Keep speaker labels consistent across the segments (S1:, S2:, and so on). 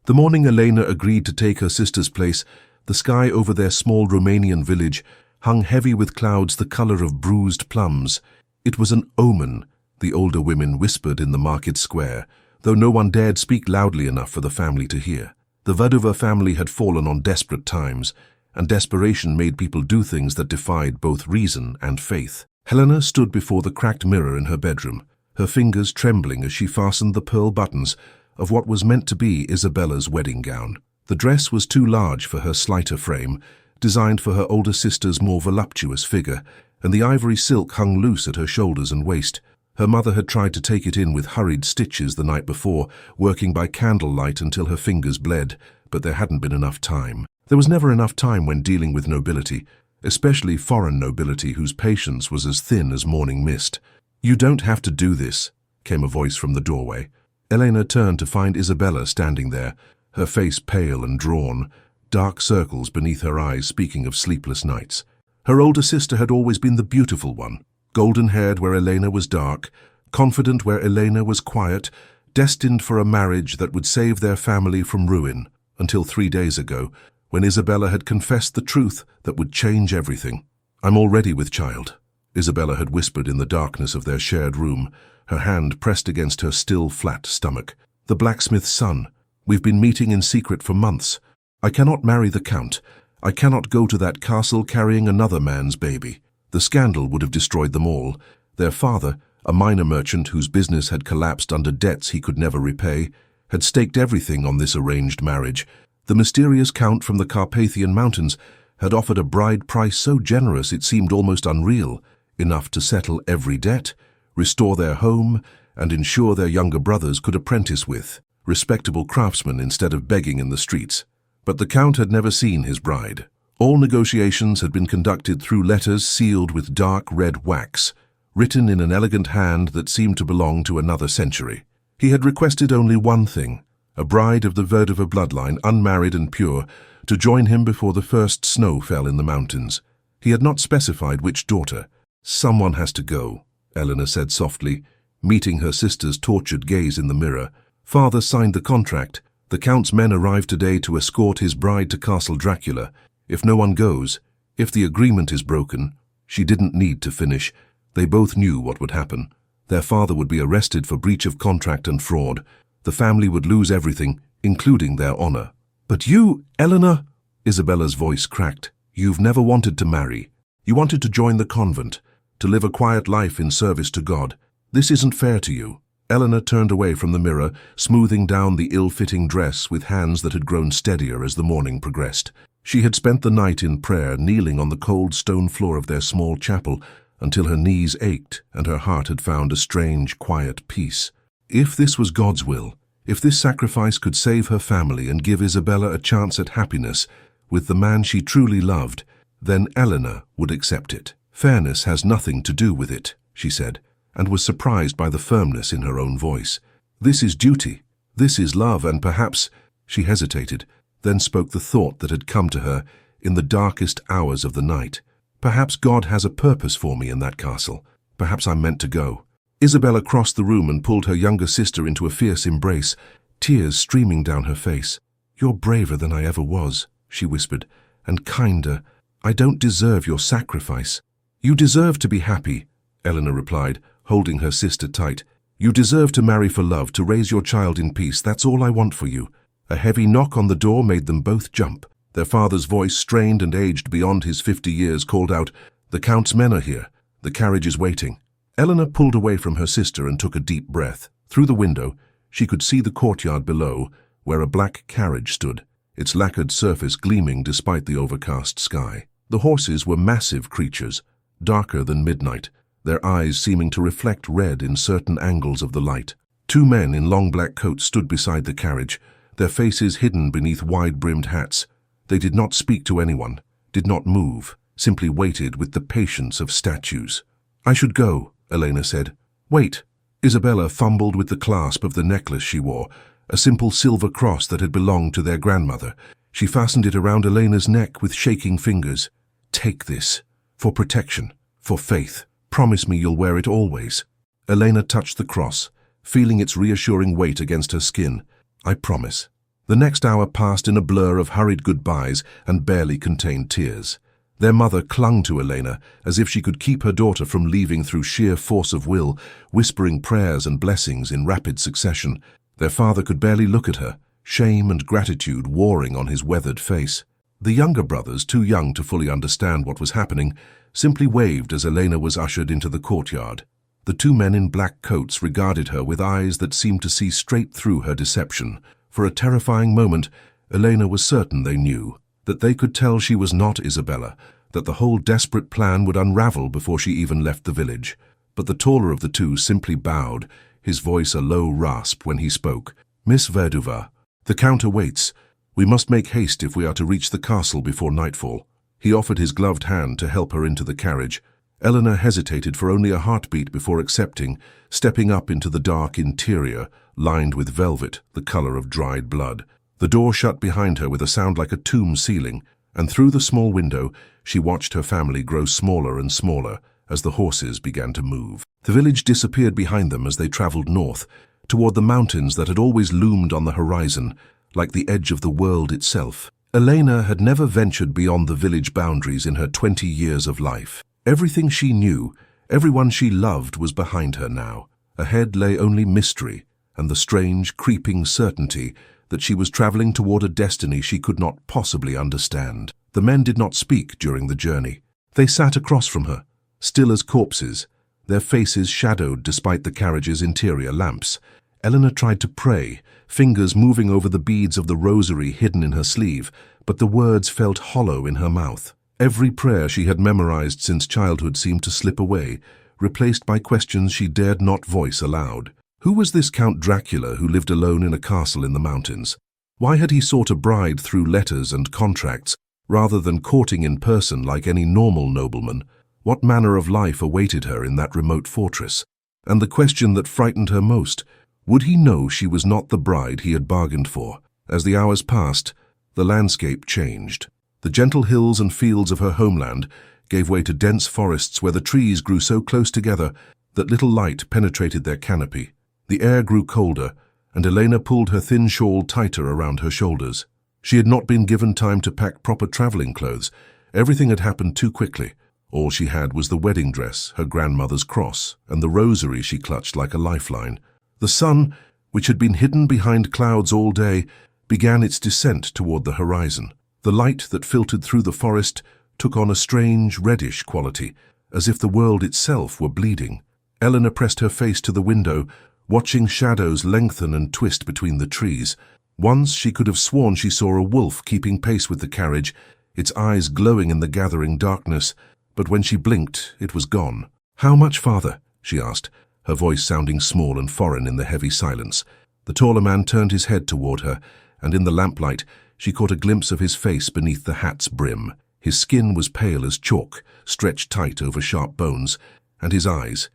S1: The morning Elena agreed to take her sister's place, the sky over their small Romanian village hung heavy with clouds the color of bruised plums. It was an omen, the older women whispered in the market square, though no one dared speak loudly enough for the family to hear. The Vadova family had fallen on desperate times, and desperation made people do things that defied both reason and faith. Helena stood before the cracked mirror in her bedroom, her fingers trembling as she fastened the pearl buttons of what was meant to be Isabella's wedding gown. The dress was too large for her slighter frame, designed for her older sister's more voluptuous figure, and the ivory silk hung loose at her shoulders and waist. Her mother had tried to take it in with hurried stitches the night before, working by candlelight until her fingers bled, but there hadn't been enough time. There was never enough time when dealing with nobility, especially foreign nobility whose patience was as thin as morning mist. "You don't have to do this," came a voice from the doorway. Elena turned to find Isabella standing there, her face pale and drawn, dark circles beneath her eyes speaking of sleepless nights. Her older sister had always been the beautiful one, golden-haired where Elena was dark, confident where Elena was quiet, destined for a marriage that would save their family from ruin, until 3 days ago, when Isabella had confessed the truth that would change everything. "I'm already with child," Isabella had whispered in the darkness of their shared room, her hand pressed against her still flat stomach. "The blacksmith's son. We've been meeting in secret for months. I cannot marry the Count. I cannot go to that castle carrying another man's baby." The scandal would have destroyed them all. Their father, a minor merchant whose business had collapsed under debts he could never repay, had staked everything on this arranged marriage. The mysterious Count from the Carpathian Mountains had offered a bride price so generous it seemed almost unreal, enough to settle every debt, restore their home, and ensure their younger brothers could apprentice with respectable craftsmen instead of begging in the streets. But the Count had never seen his bride. All negotiations had been conducted through letters sealed with dark red wax, written in an elegant hand that seemed to belong to another century. He had requested only one thing, a bride of the Vadova bloodline, unmarried and pure, to join him before the first snow fell in the mountains. He had not specified which daughter. "Someone has to go," Elena said softly, meeting her sister's tortured gaze in the mirror. "Father signed the contract. The Count's men arrived today to escort his bride to Castle Dracula. If no one goes, if the agreement is broken," she didn't need to finish. They both knew what would happen. Their father would be arrested for breach of contract and fraud. The family would lose everything, including their honor. "But you, Elena," Isabella's voice cracked, "you've never wanted to marry. You wanted to join the convent, to live a quiet life in service to God. This isn't fair to you." Elena turned away from the mirror, smoothing down the ill-fitting dress with hands that had grown steadier as the morning progressed. She had spent the night in prayer, kneeling on the cold stone floor of their small chapel, until her knees ached and her heart had found a strange, quiet peace. If this was God's will, if this sacrifice could save her family and give Isabella a chance at happiness with the man she truly loved, then Elena would accept it. "Fairness has nothing to do with it," she said, and was surprised by the firmness in her own voice. "This is duty. This is love, and perhaps—" She hesitated, then spoke the thought that had come to her in the darkest hours of the night. "Perhaps God has a purpose for me in that castle. Perhaps I'm meant to go." Isabella crossed the room and pulled her younger sister into a fierce embrace, tears streaming down her face. "You're braver than I ever was," she whispered, "and kinder. I don't deserve your sacrifice." "You deserve to be happy," Elena replied, holding her sister tight. "You deserve to marry for love, to raise your child in peace. That's all I want for you." A heavy knock on the door made them both jump. Their father's voice, strained and aged beyond his 50 years, called out, "The Count's men are here. The carriage is waiting." Elena pulled away from her sister and took a deep breath. Through the window, she could see the courtyard below, where a black carriage stood, its lacquered surface gleaming despite the overcast sky. The horses were massive creatures, darker than midnight, their eyes seeming to reflect red in certain angles of the light. 2 men in long black coats stood beside the carriage, their faces hidden beneath wide-brimmed hats. They did not speak to anyone, did not move, simply waited with the patience of statues. "I should go," Elena said. "Wait." Isabella fumbled with the clasp of the necklace she wore, a simple silver cross that had belonged to their grandmother. She fastened it around Elena's neck with shaking fingers. "Take this. For protection. For faith. Promise me you'll wear it always." Elena touched the cross, feeling its reassuring weight against her skin. "I promise." The next hour passed in a blur of hurried goodbyes and barely contained tears. Their mother clung to Elena as if she could keep her daughter from leaving through sheer force of will, whispering prayers and blessings in rapid succession. Their father could barely look at her, shame and gratitude warring on his weathered face. The younger brothers, too young to fully understand what was happening, simply waved as Elena was ushered into the courtyard. The two men in black coats regarded her with eyes that seemed to see straight through her deception. For a terrifying moment, Elena was certain they knew, that they could tell she was not Isabella, that the whole desperate plan would unravel before she even left the village. But the taller of the two simply bowed, his voice a low rasp when he spoke. "Miss Verdova, the Count awaits. We must make haste if we are to reach the castle before nightfall." He offered his gloved hand to help her into the carriage. Elena hesitated for only a heartbeat before accepting, stepping up into the dark interior, lined with velvet, the color of dried blood. The door shut behind her with a sound like a tomb ceiling, and through the small window she watched her family grow smaller and smaller as the horses began to move. The village disappeared behind them as they traveled north, toward the mountains that had always loomed on the horizon, like the edge of the world itself. Elena had never ventured beyond the village boundaries in her 20 years of life. Everything she knew, everyone she loved was behind her now. Ahead lay only mystery and the strange, creeping certainty that she was traveling toward a destiny she could not possibly understand. The men did not speak during the journey. They sat across from her, still as corpses, their faces shadowed despite the carriage's interior lamps. Elena tried to pray, fingers moving over the beads of the rosary hidden in her sleeve, but the words felt hollow in her mouth. Every prayer she had memorized since childhood seemed to slip away, replaced by questions she dared not voice aloud. Who was this Count Dracula who lived alone in a castle in the mountains? Why had he sought a bride through letters and contracts, rather than courting in person like any normal nobleman? What manner of life awaited her in that remote fortress? And the question that frightened her most, would he know she was not the bride he had bargained for? As the hours passed, the landscape changed. The gentle hills and fields of her homeland gave way to dense forests where the trees grew so close together that little light penetrated their canopy. The air grew colder, and Elena pulled her thin shawl tighter around her shoulders. She had not been given time to pack proper traveling clothes. Everything had happened too quickly. All she had was the wedding dress, her grandmother's cross, and the rosary she clutched like a lifeline. The sun, which had been hidden behind clouds all day, began its descent toward the horizon. The light that filtered through the forest took on a strange, reddish quality, as if the world itself were bleeding. Elena pressed her face to the window, watching shadows lengthen and twist between the trees. Once she could have sworn she saw a wolf keeping pace with the carriage, its eyes glowing in the gathering darkness, but when she blinked, it was gone. "How much farther?" she asked, her voice sounding small and foreign in the heavy silence. The taller man turned his head toward her, and in the lamplight, she caught a glimpse of his face beneath the hat's brim. His skin was pale as chalk, stretched tight over sharp bones, and his eyes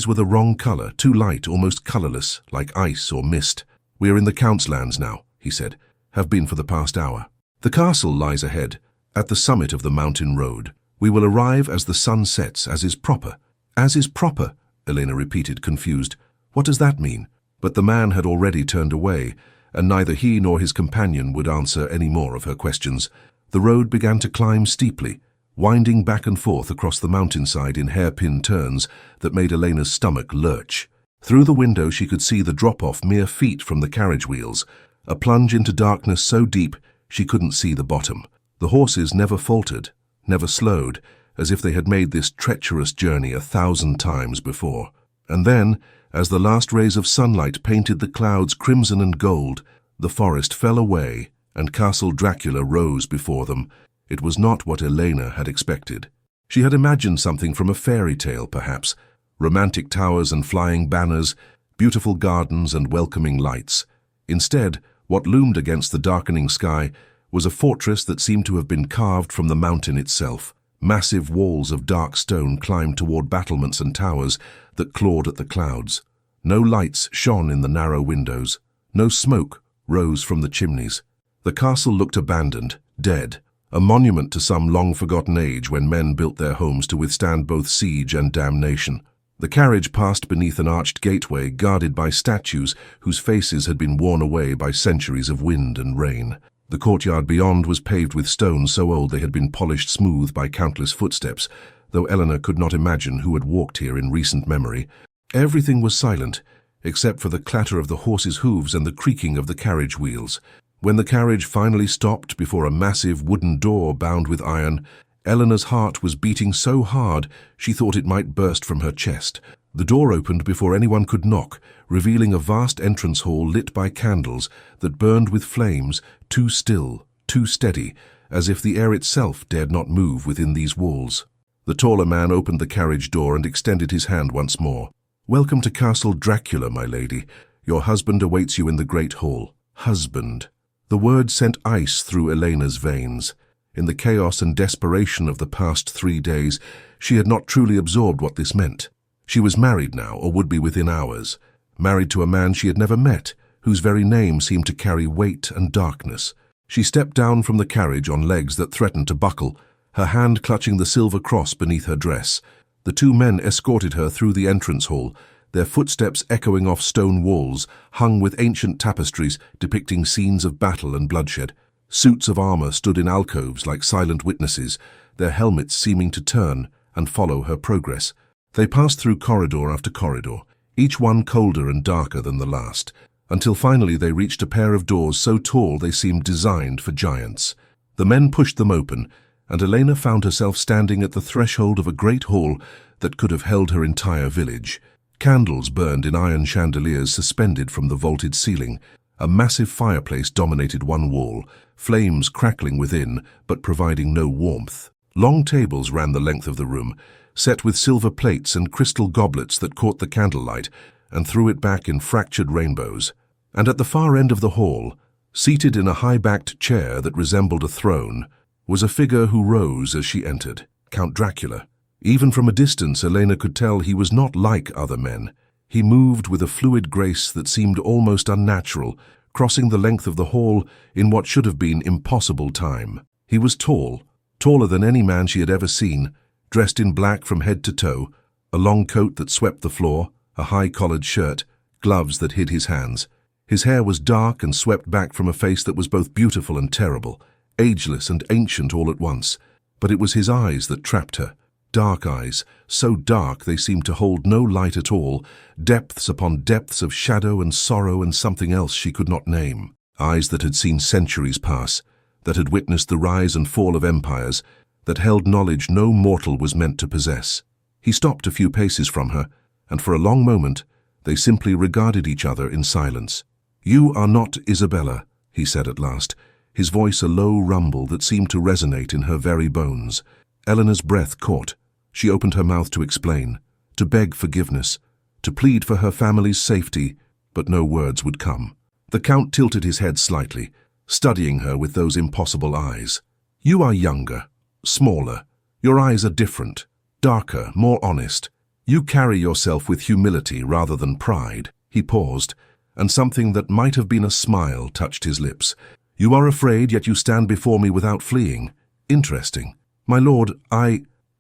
S1: were the wrong color, too light, almost colorless, like ice or mist. "We are in the Count's lands now," he said, "have been for the past hour. The castle lies ahead, at the summit of the mountain road. We will arrive as the sun sets, as is proper." "As is proper," Elena repeated, confused. "What does that mean?" But the man had already turned away, and neither he nor his companion would answer any more of her questions. The road began to climb steeply, winding back and forth across the mountainside in hairpin turns that made Elena's stomach lurch. Through the window she could see the drop-off mere feet from the carriage wheels, a plunge into darkness so deep she couldn't see the bottom. The horses never faltered, never slowed, as if they had made this treacherous journey 1,000 times before. And then, as the last rays of sunlight painted the clouds crimson and gold, the forest fell away and Castle Dracula rose before them. It was not what Elena had expected. She had imagined something from a fairy tale, perhaps, romantic towers and flying banners, beautiful gardens and welcoming lights. Instead, what loomed against the darkening sky was a fortress that seemed to have been carved from the mountain itself. Massive walls of dark stone climbed toward battlements and towers that clawed at the clouds. No lights shone in the narrow windows. No smoke rose from the chimneys. The castle looked abandoned, dead, a monument to some long-forgotten age when men built their homes to withstand both siege and damnation. The carriage passed beneath an arched gateway guarded by statues whose faces had been worn away by centuries of wind and rain. The courtyard beyond was paved with stones so old they had been polished smooth by countless footsteps, though Elena could not imagine who had walked here in recent memory. Everything was silent, except for the clatter of the horses' hooves and the creaking of the carriage wheels. When the carriage finally stopped before a massive wooden door bound with iron, Elena's heart was beating so hard she thought it might burst from her chest. The door opened before anyone could knock, revealing a vast entrance hall lit by candles that burned with flames, too still, too steady, as if the air itself dared not move within these walls. The taller man opened the carriage door and extended his hand once more. "Welcome to Castle Dracula, my lady. Your husband awaits you in the great hall." Husband. The word sent ice through Elena's veins. In the chaos and desperation of the past 3 days, she had not truly absorbed what this meant. She was married now, or would be within hours. Married to a man she had never met, whose very name seemed to carry weight and darkness. She stepped down from the carriage on legs that threatened to buckle, her hand clutching the silver cross beneath her dress. The 2 men escorted her through the entrance hall, their footsteps echoing off stone walls hung with ancient tapestries depicting scenes of battle and bloodshed. Suits of armor stood in alcoves like silent witnesses, their helmets seeming to turn and follow her progress. They passed through corridor after corridor, each one colder and darker than the last, until finally they reached a pair of doors so tall they seemed designed for giants. The men pushed them open, and Elena found herself standing at the threshold of a great hall that could have held her entire village. Candles burned in iron chandeliers suspended from the vaulted ceiling. A massive fireplace dominated one wall, flames crackling within but providing no warmth. Long tables ran the length of the room, set with silver plates and crystal goblets that caught the candlelight and threw it back in fractured rainbows. And at the far end of the hall, seated in a high-backed chair that resembled a throne, was a figure who rose as she entered, Count Dracula. Even from a distance, Elena could tell he was not like other men. He moved with a fluid grace that seemed almost unnatural, crossing the length of the hall in what should have been impossible time. He was tall, taller than any man she had ever seen, dressed in black from head to toe, a long coat that swept the floor, a high-collared shirt, gloves that hid his hands. His hair was dark and swept back from a face that was both beautiful and terrible, ageless and ancient all at once. But it was his eyes that trapped her. Dark eyes, so dark they seemed to hold no light at all, depths upon depths of shadow and sorrow and something else she could not name. Eyes that had seen centuries pass, that had witnessed the rise and fall of empires, that held knowledge no mortal was meant to possess. He stopped a few paces from her, and for a long moment they simply regarded each other in silence. "You are not Isabella," he said at last, his voice a low rumble that seemed to resonate in her very bones. Elena's breath caught. She opened her mouth to explain, to beg forgiveness, to plead for her family's safety, but no words would come. The Count tilted his head slightly, studying her with those impossible eyes. "You are younger, smaller. Your eyes are different, darker, more honest. You carry yourself with humility rather than pride." He paused, and something that might have been a smile touched his lips. "You are afraid, yet you stand before me without fleeing. Interesting. My lord,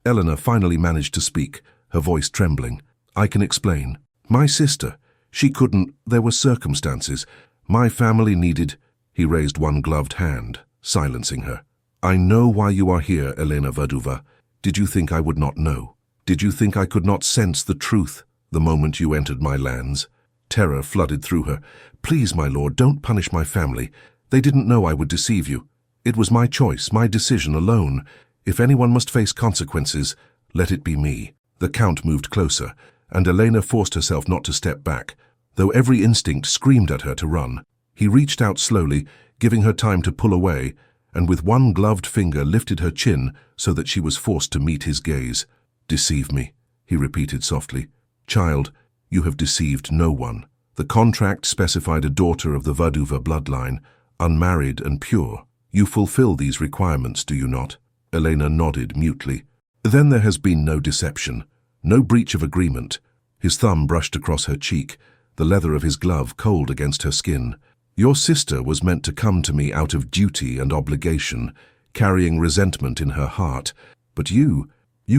S1: Elena finally managed to speak, her voice trembling. "I can explain. My sister, she couldn't, there were circumstances. My family needed—" He raised one gloved hand, silencing her. "I know why you are here, Elena Vaduva. Did you think I would not know? Did you think I could not sense the truth the moment you entered my lands?" Terror flooded through her. "Please, my lord, don't punish my family. They didn't know I would deceive you. It was my choice, my decision alone. If anyone must face consequences, let it be me." The Count moved closer, and Elena forced herself not to step back, though every instinct screamed at her to run. He reached out slowly, giving her time to pull away, and with one gloved finger lifted her chin so that she was forced to meet his gaze. "Deceive me," he repeated softly. "Child, you have deceived no one. The contract specified a daughter of the Vaduva bloodline, unmarried and pure. You fulfill these requirements, do you not?" Elena nodded mutely. "Then there has been no deception, no breach of agreement." His thumb brushed across her cheek, the leather of his glove cold against her skin. "Your sister was meant to come to me out of duty and obligation, carrying resentment in her heart. But you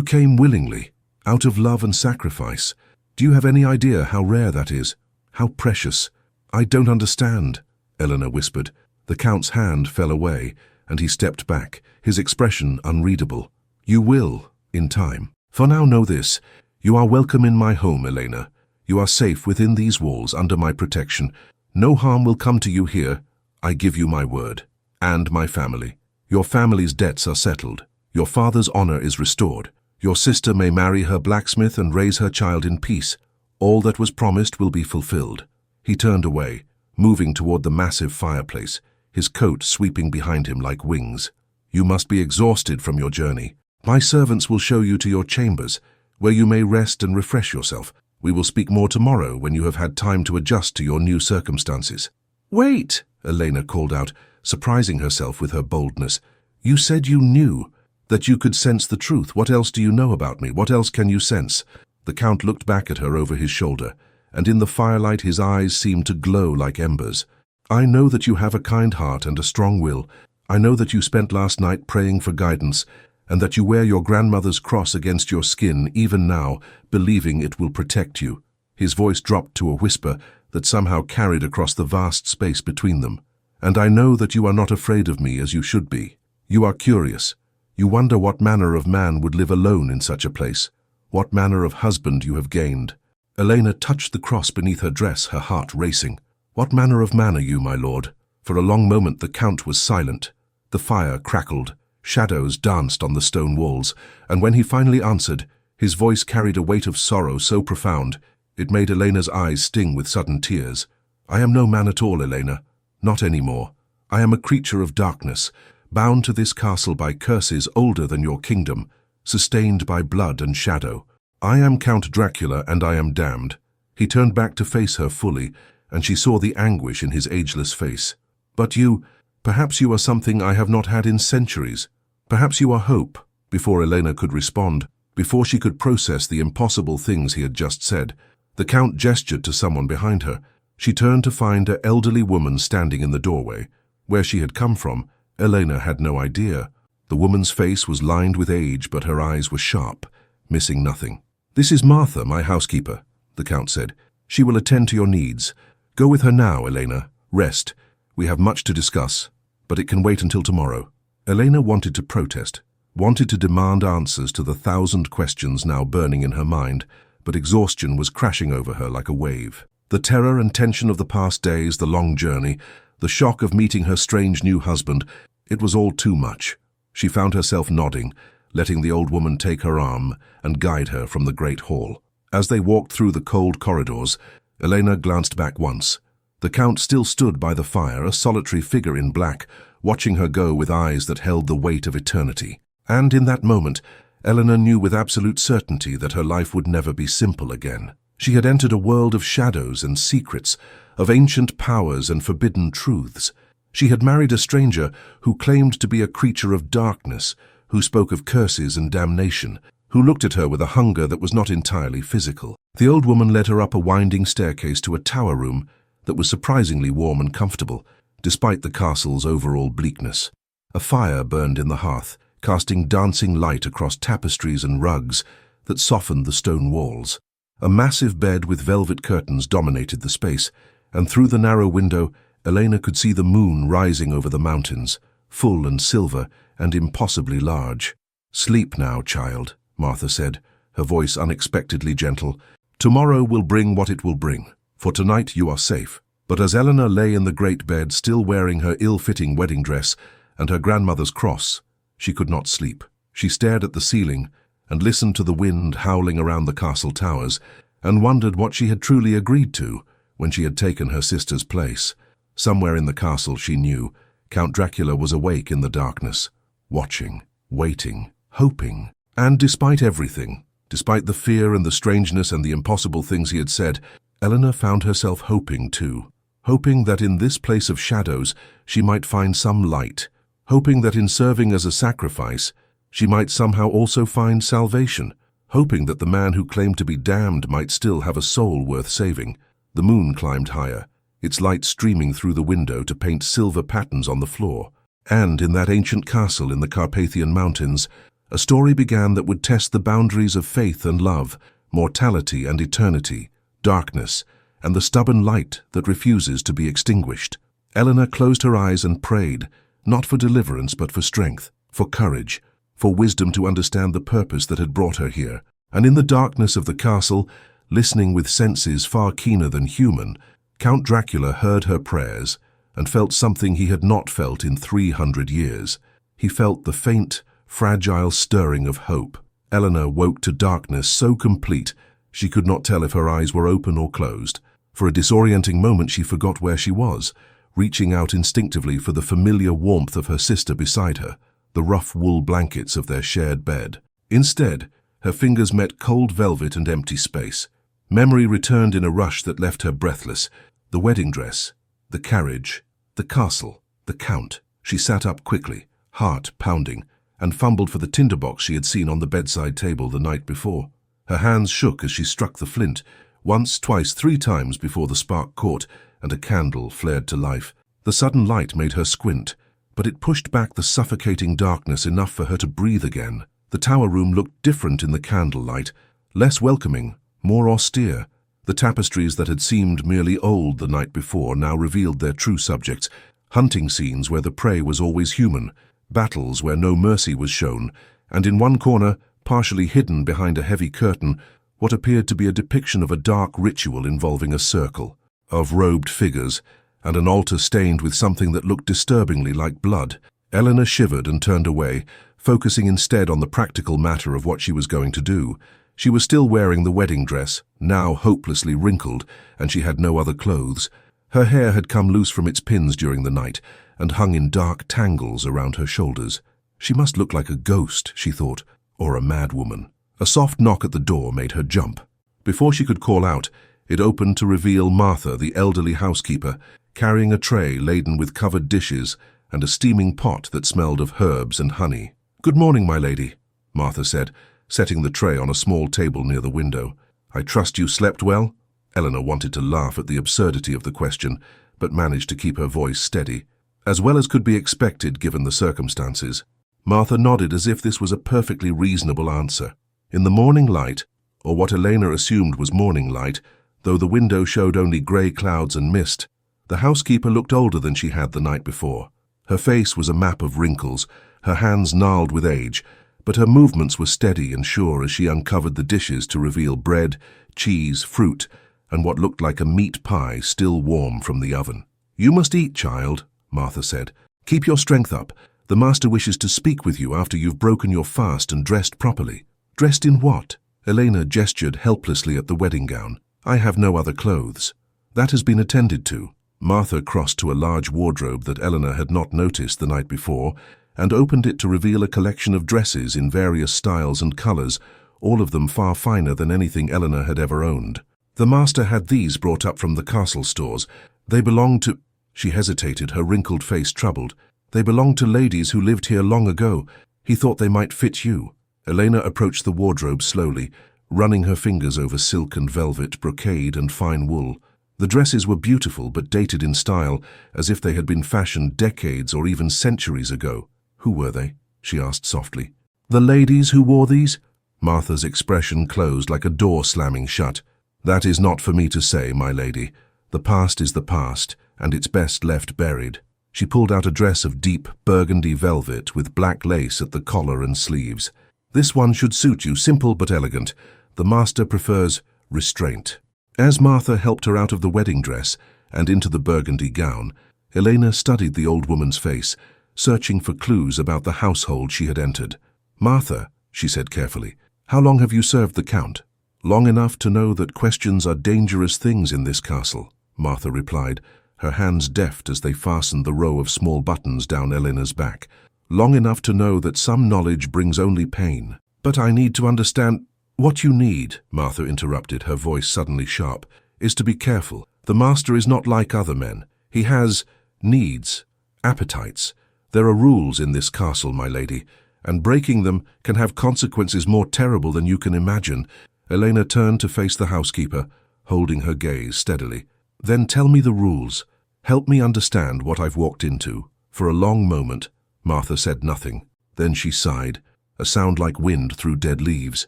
S1: came willingly, out of love and sacrifice. Do you have any idea how rare that is? How precious? I don't understand, Elena whispered. The Count's hand fell away, and he stepped back, his expression unreadable. You will, in time. For now know this. You are welcome in my home, Elena. You are safe within these walls under my protection. No harm will come to you here. I give you my word. And my family. Your family's debts are settled. Your father's honor is restored. Your sister may marry her blacksmith and raise her child in peace. All that was promised will be fulfilled. He turned away, moving toward the massive fireplace, his coat sweeping behind him like wings. You must be exhausted from your journey. My servants will show you to your chambers, where you may rest and refresh yourself. We will speak more tomorrow when you have had time to adjust to your new circumstances. Wait, Elena called out, surprising herself with her boldness. You said you knew, that you could sense the truth. What else do you know about me? What else can you sense? The Count looked back at her over his shoulder, and in the firelight his eyes seemed to glow like embers. I know that you have a kind heart and a strong will. I know that you spent last night praying for guidance, and that you wear your grandmother's cross against your skin even now, believing it will protect you. His voice dropped to a whisper that somehow carried across the vast space between them. And I know that you are not afraid of me as you should be. You are curious. You wonder what manner of man would live alone in such a place, what manner of husband you have gained. Elena touched the cross beneath her dress, her heart racing. What manner of man are you, my lord? For a long moment the Count was silent. The fire crackled, shadows danced on the stone walls, and when he finally answered, his voice carried a weight of sorrow so profound, it made Elena's eyes sting with sudden tears. I am no man at all, Elena. Not any more. I am a creature of darkness, bound to this castle by curses older than your kingdom, sustained by blood and shadow. I am Count Dracula, and I am damned. He turned back to face her fully, and she saw the anguish in his ageless face. But you, perhaps you are something I have not had in centuries. Perhaps you are hope. Before Elena could respond, before she could process the impossible things he had just said, the Count gestured to someone behind her. She turned to find an elderly woman standing in the doorway. Where she had come from, Elena had no idea. The woman's face was lined with age, but her eyes were sharp, missing nothing. This is Martha, my housekeeper, the Count said. She will attend to your needs. Go with her now, Elena. Rest. We have much to discuss, but it can wait until tomorrow. Elena wanted to protest, wanted to demand answers to the 1,000 questions now burning in her mind, but exhaustion was crashing over her like a wave. The terror and tension of the past days, the long journey, the shock of meeting her strange new husband, it was all too much. She found herself nodding, letting the old woman take her arm and guide her from the great hall. As they walked through the cold corridors, Elena glanced back once. The Count still stood by the fire, a solitary figure in black, watching her go with eyes that held the weight of eternity. And in that moment, Elena knew with absolute certainty that her life would never be simple again. She had entered a world of shadows and secrets, of ancient powers and forbidden truths. She had married a stranger who claimed to be a creature of darkness, who spoke of curses and damnation, who looked at her with a hunger that was not entirely physical. The old woman led her up a winding staircase to a tower room that was surprisingly warm and comfortable, despite the castle's overall bleakness. A fire burned in the hearth, casting dancing light across tapestries and rugs that softened the stone walls. A massive bed with velvet curtains dominated the space, and through the narrow window, Elena could see the moon rising over the mountains, full and silver and impossibly large. Sleep now, child, Martha said, her voice unexpectedly gentle. Tomorrow will bring what it will bring. For tonight you are safe. But as Elena lay in the great bed, still wearing her ill-fitting wedding dress and her grandmother's cross, she could not sleep. She stared at the ceiling and listened to the wind howling around the castle towers and wondered what she had truly agreed to when she had taken her sister's place. Somewhere in the castle, she knew, Count Dracula was awake in the darkness, watching, waiting, hoping. And despite everything, despite the fear and the strangeness and the impossible things he had said, Elena found herself hoping too. Hoping that in this place of shadows she might find some light. Hoping that in serving as a sacrifice she might somehow also find salvation. Hoping that the man who claimed to be damned might still have a soul worth saving. The moon climbed higher, its light streaming through the window to paint silver patterns on the floor. And in that ancient castle in the Carpathian Mountains, a story began that would test the boundaries of faith and love, mortality and eternity, darkness, and the stubborn light that refuses to be extinguished. Elena closed her eyes and prayed, not for deliverance but for strength, for courage, for wisdom to understand the purpose that had brought her here. And in the darkness of the castle, listening with senses far keener than human, Count Dracula heard her prayers and felt something he had not felt in 300 years. He felt the faint, fragile stirring of hope. Elena woke to darkness so complete she could not tell if her eyes were open or closed. For a disorienting moment she forgot where she was, reaching out instinctively for the familiar warmth of her sister beside her, the rough wool blankets of their shared bed. Instead, her fingers met cold velvet and empty space. Memory returned in a rush that left her breathless. The wedding dress, the carriage, the castle, the Count. She sat up quickly, heart pounding, and fumbled for the tinderbox she had seen on the bedside table the night before. Her hands shook as she struck the flint, once, twice, 3 times before the spark caught and a candle flared to life. The sudden light made her squint, but it pushed back the suffocating darkness enough for her to breathe again. The tower room looked different in the candlelight, less welcoming, more austere. The tapestries that had seemed merely old the night before now revealed their true subjects: hunting scenes where the prey was always human, battles where no mercy was shown, and in one corner, partially hidden behind a heavy curtain, what appeared to be a depiction of a dark ritual involving a circle of robed figures and an altar stained with something that looked disturbingly like blood. Elena shivered and turned away, focusing instead on the practical matter of what she was going to do. She was still wearing the wedding dress, now hopelessly wrinkled, and she had no other clothes. Her hair had come loose from its pins during the night and hung in dark tangles around her shoulders. She must look like a ghost, she thought, or a madwoman. A soft knock at the door made her jump. Before she could call out, it opened to reveal Martha, the elderly housekeeper, carrying a tray laden with covered dishes and a steaming pot that smelled of herbs and honey. "Good morning, my lady," Martha said, setting the tray on a small table near the window. "I trust you slept well?" Elena wanted to laugh at the absurdity of the question, but managed to keep her voice steady. "As well as could be expected given the circumstances." Martha nodded as if this was a perfectly reasonable answer. In the morning light, or what Elena assumed was morning light, though the window showed only grey clouds and mist, the housekeeper looked older than she had the night before. Her face was a map of wrinkles, her hands gnarled with age, but her movements were steady and sure as she uncovered the dishes to reveal bread, cheese, fruit, and what looked like a meat pie still warm from the oven. "You must eat, child," Martha said. "Keep your strength up. The master wishes to speak with you after you've broken your fast and dressed properly." "Dressed in what?" Elena gestured helplessly at the wedding gown. "I have no other clothes." "That has been attended to." Martha crossed to a large wardrobe that Elena had not noticed the night before and opened it to reveal a collection of dresses in various styles and colors, all of them far finer than anything Elena had ever owned. "The master had these brought up from the castle stores. They belonged to—" She hesitated, her wrinkled face troubled. "They belonged to ladies who lived here long ago. He thought they might fit you." Elena approached the wardrobe slowly, running her fingers over silk and velvet, brocade and fine wool. The dresses were beautiful but dated in style, as if they had been fashioned decades or even centuries ago. "Who were they?" she asked softly. "The ladies who wore these?" Martha's expression closed like a door slamming shut. "That is not for me to say, my lady. The past is the past, and it's best left buried." She pulled out a dress of deep burgundy velvet with black lace at the collar and sleeves. "This one should suit you, simple but elegant. The master prefers restraint." As Martha helped her out of the wedding dress and into the burgundy gown, Elena studied the old woman's face, searching for clues about the household she had entered. "Martha," she said carefully, "how long have you served the Count?" "Long enough to know that questions are dangerous things in this castle," Martha replied, her hands deft as they fastened the row of small buttons down Elena's back. "Long enough to know that some knowledge brings only pain." "But I need to understand—" "What you need," Martha interrupted, her voice suddenly sharp, "is to be careful. The master is not like other men. He has needs, appetites. There are rules in this castle, my lady, and breaking them can have consequences more terrible than you can imagine." Elena turned to face the housekeeper, holding her gaze steadily. "Then tell me the rules. Help me understand what I've walked into." For a long moment, Martha said nothing. Then she sighed, a sound like wind through dead leaves.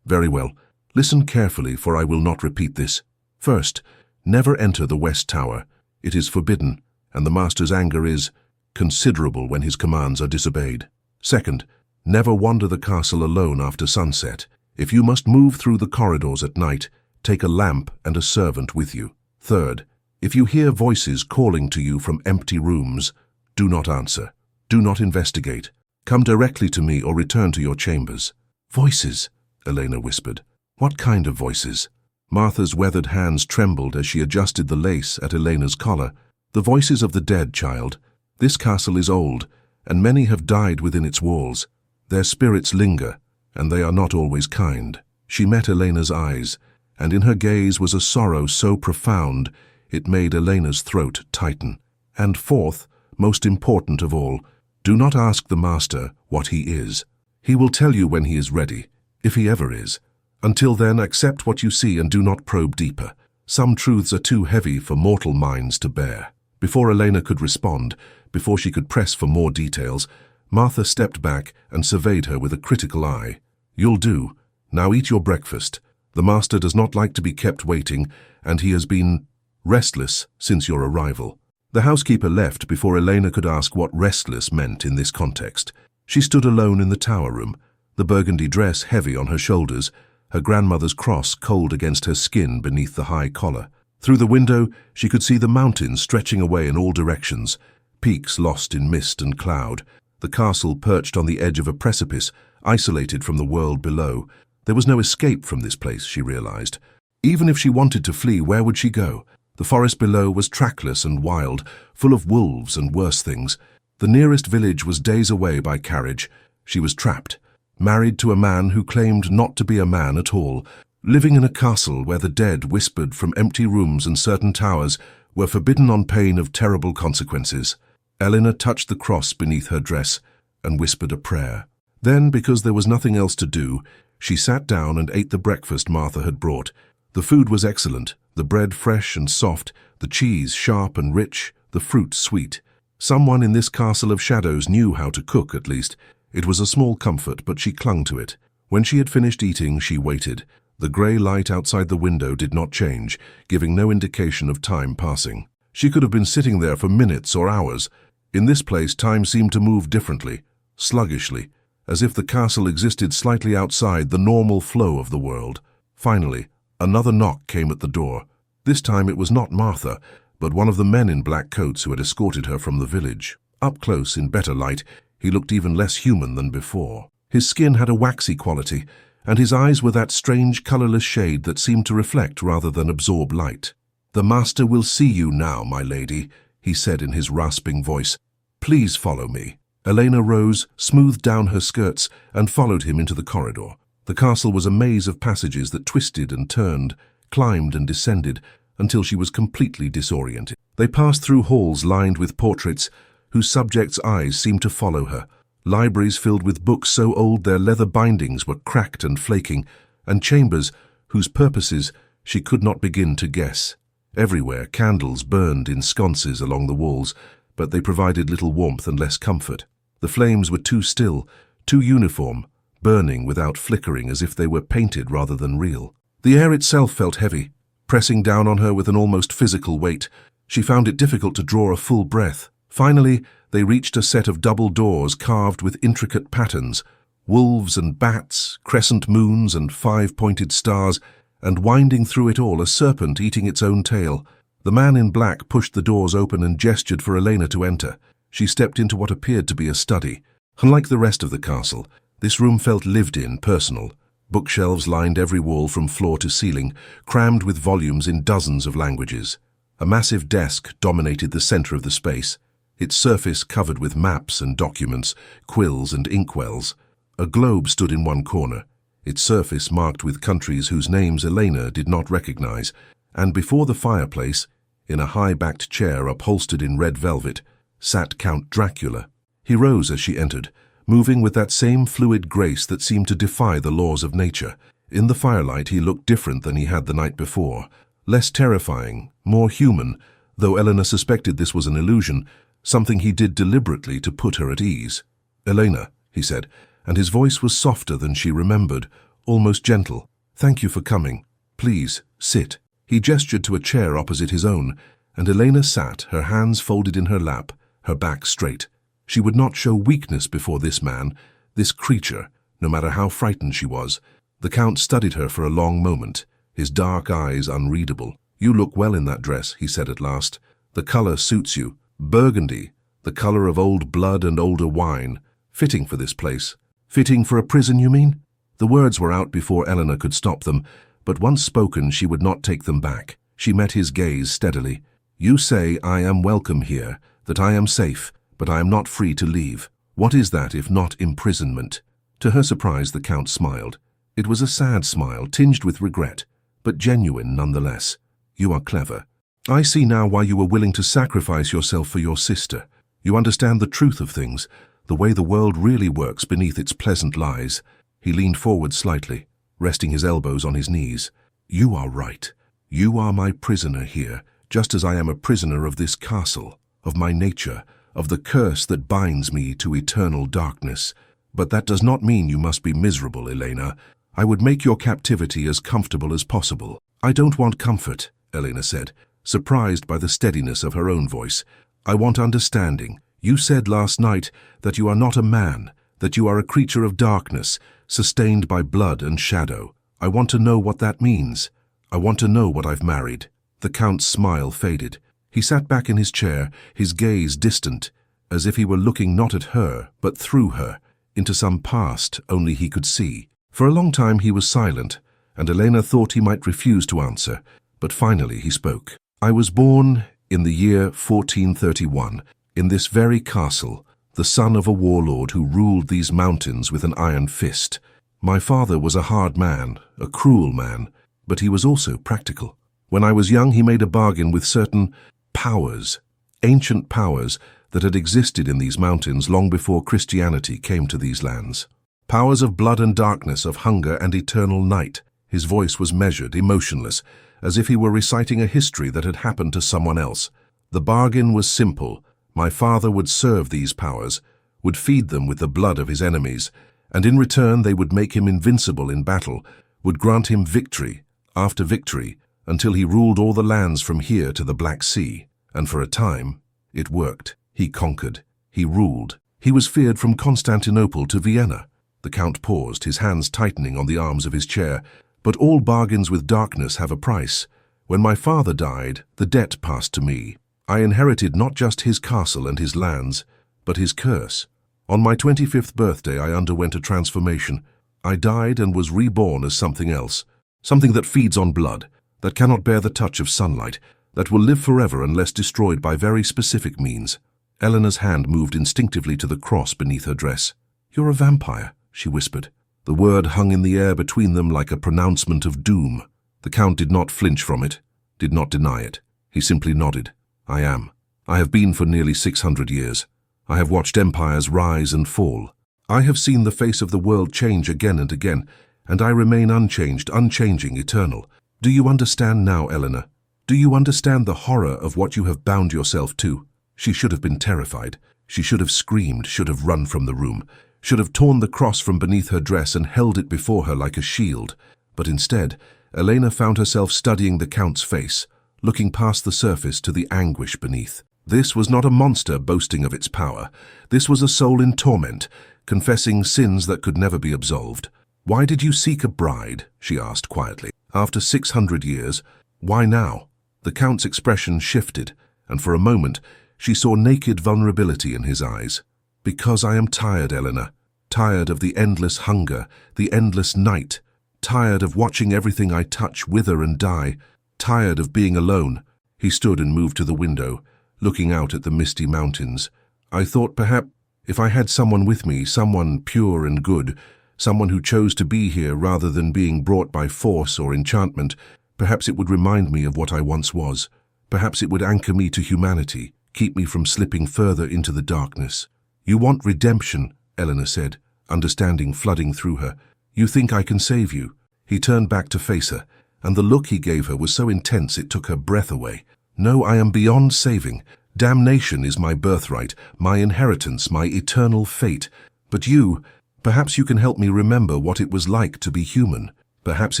S1: "Very well. Listen carefully, for I will not repeat this. First, never enter the West Tower. It is forbidden, and the master's anger is considerable when his commands are disobeyed. Second, never wander the castle alone after sunset. If you must move through the corridors at night, take a lamp and a servant with you. Third, if you hear voices calling to you from empty rooms, do not answer. Do not investigate. Come directly to me or return to your chambers. Voices, Elena whispered. What kind of voices? Martha's weathered hands trembled as she adjusted the lace at Elena's collar. The voices of the dead, child. This castle is old, and many have died within its walls. Their spirits linger, and they are not always kind. She met Elena's eyes, and in her gaze was a sorrow so profound it made Elena's throat tighten. And fourth, most important of all, do not ask the master what he is. He will tell you when he is ready, if he ever is. Until then, accept what you see and do not probe deeper. Some truths are too heavy for mortal minds to bear. Before Elena could respond, before she could press for more details, Martha stepped back and surveyed her with a critical eye. You'll do. Now eat your breakfast. The master does not like to be kept waiting, and he has been restless since your arrival. The housekeeper left before Elena could ask what restless meant in this context. She stood alone in the tower room, the burgundy dress heavy on her shoulders, her grandmother's cross cold against her skin beneath the high collar. Through the window, she could see the mountains stretching away in all directions, peaks lost in mist and cloud, the castle perched on the edge of a precipice, isolated from the world below. There was no escape from this place, she realized. Even if she wanted to flee, where would she go? The forest below was trackless and wild, full of wolves and worse things. The nearest village was days away by carriage. She was trapped, married to a man who claimed not to be a man at all, living in a castle where the dead whispered from empty rooms and certain towers were forbidden on pain of terrible consequences. Elena touched the cross beneath her dress and whispered a prayer. Then, because there was nothing else to do, she sat down and ate the breakfast Martha had brought. The food was excellent, the bread fresh and soft, the cheese sharp and rich, the fruit sweet. Someone in this castle of shadows knew how to cook, at least. It was a small comfort, but she clung to it. When she had finished eating, she waited. The grey light outside the window did not change, giving no indication of time passing. She could have been sitting there for minutes or hours. In this place, time seemed to move differently, sluggishly, as if the castle existed slightly outside the normal flow of the world. Finally, another knock came at the door. This time it was not Martha, but one of the men in black coats who had escorted her from the village. Up close, in better light, he looked even less human than before. His skin had a waxy quality, and his eyes were that strange, colourless shade that seemed to reflect rather than absorb light. "The master will see you now, my lady," he said in his rasping voice. "Please follow me." Elena rose, smoothed down her skirts, and followed him into the corridor. The castle was a maze of passages that twisted and turned, climbed and descended, until she was completely disoriented. They passed through halls lined with portraits, whose subjects' eyes seemed to follow her, libraries filled with books so old their leather bindings were cracked and flaking, and chambers whose purposes she could not begin to guess. Everywhere candles burned in sconces along the walls, but they provided little warmth and less comfort. The flames were too still, too uniform, burning without flickering as if they were painted rather than real. The air itself felt heavy, pressing down on her with an almost physical weight. She found it difficult to draw a full breath. Finally, they reached a set of double doors carved with intricate patterns, wolves and bats, crescent moons and five-pointed stars, and winding through it all a serpent eating its own tail. The man in black pushed the doors open and gestured for Elena to enter. She stepped into what appeared to be a study. Unlike the rest of the castle, this room felt lived in, personal. Bookshelves lined every wall from floor to ceiling, crammed with volumes in dozens of languages. A massive desk dominated the center of the space, its surface covered with maps and documents, quills and inkwells. A globe stood in one corner, its surface marked with countries whose names Elena did not recognize, and before the fireplace, in a high-backed chair upholstered in red velvet, sat Count Dracula. He rose as she entered, moving with that same fluid grace that seemed to defy the laws of nature. In the firelight he looked different than he had the night before, less terrifying, more human, though Elena suspected this was an illusion, something he did deliberately to put her at ease. "Elena," he said, and his voice was softer than she remembered, almost gentle. Thank you for coming. Please, sit. He gestured to a chair opposite his own, and Elena sat, her hands folded in her lap, her back straight. She would not show weakness before this man, this creature, no matter how frightened she was. The Count studied her for a long moment, his dark eyes unreadable. You look well in that dress, he said at last. The color suits you. Burgundy, the color of old blood and older wine. Fitting for this place. Fitting for a prison, you mean? The words were out before Elena could stop them, but once spoken she would not take them back. She met his gaze steadily. You say I am welcome here, that I am safe, but I am not free to leave. What is that if not imprisonment? To her surprise, the Count smiled. It was a sad smile, tinged with regret, but genuine nonetheless. You are clever. I see now why you were willing to sacrifice yourself for your sister. You understand the truth of things, the way the world really works beneath its pleasant lies. He leaned forward slightly, resting his elbows on his knees. You are right. You are my prisoner here, just as I am a prisoner of this castle, of my nature, of the curse that binds me to eternal darkness. But that does not mean you must be miserable, Elena. I would make your captivity as comfortable as possible. I don't want comfort, Elena said, surprised by the steadiness of her own voice. I want understanding. You said last night that you are not a man, that you are a creature of darkness, sustained by blood and shadow. I want to know what that means. I want to know what I've married. The Count's smile faded. He sat back in his chair, his gaze distant, as if he were looking not at her, but through her, into some past only he could see. For a long time he was silent, and Elena thought he might refuse to answer, but finally he spoke. I was born in the year 1431, in this very castle, the son of a warlord who ruled these mountains with an iron fist. My father was a hard man, a cruel man, but he was also practical. When I was young, he made a bargain with certain powers, ancient powers that had existed in these mountains long before Christianity came to these lands. Powers of blood and darkness, of hunger and eternal night. His voice was measured, emotionless, as if he were reciting a history that had happened to someone else. The bargain was simple. My father would serve these powers, would feed them with the blood of his enemies, and in return they would make him invincible in battle, would grant him victory after victory, until he ruled all the lands from here to the Black Sea. And for a time, it worked. He conquered. He ruled. He was feared from Constantinople to Vienna. The Count paused, his hands tightening on the arms of his chair. But all bargains with darkness have a price. When my father died, the debt passed to me. I inherited not just his castle and his lands, but his curse. On my 25th birthday, I underwent a transformation. I died and was reborn as something else, something that feeds on blood, that cannot bear the touch of sunlight, that will live forever unless destroyed by very specific means. Elena's hand moved instinctively to the cross beneath her dress. You're a vampire, she whispered. The word hung in the air between them like a pronouncement of doom. The Count did not flinch from it, did not deny it. He simply nodded. I am. I have been for nearly 600 years. I have watched empires rise and fall. I have seen the face of the world change again and again, and I remain unchanged, unchanging, eternal. Do you understand now, Elena? Do you understand the horror of what you have bound yourself to? She should have been terrified. She should have screamed, should have run from the room, should have torn the cross from beneath her dress and held it before her like a shield. But instead, Elena found herself studying the Count's face, looking past the surface to the anguish beneath. This was not a monster boasting of its power. This was a soul in torment, confessing sins that could never be absolved. Why did you seek a bride? She asked quietly. After 600 years, why now? The Count's expression shifted, and for a moment she saw naked vulnerability in his eyes. Because I am tired, Elena. Tired of the endless hunger, the endless night. Tired of watching everything I touch wither and die. Tired of being alone. He stood and moved to the window, looking out at the misty mountains. I thought perhaps if I had someone with me, someone pure and good, someone who chose to be here rather than being brought by force or enchantment, perhaps it would remind me of what I once was. Perhaps it would anchor me to humanity, keep me from slipping further into the darkness. You want redemption, Elena said, understanding flooding through her. You think I can save you? He turned back to face her, and the look he gave her was so intense it took her breath away. No, I am beyond saving. Damnation is my birthright, my inheritance, my eternal fate. But you, perhaps you can help me remember what it was like to be human. Perhaps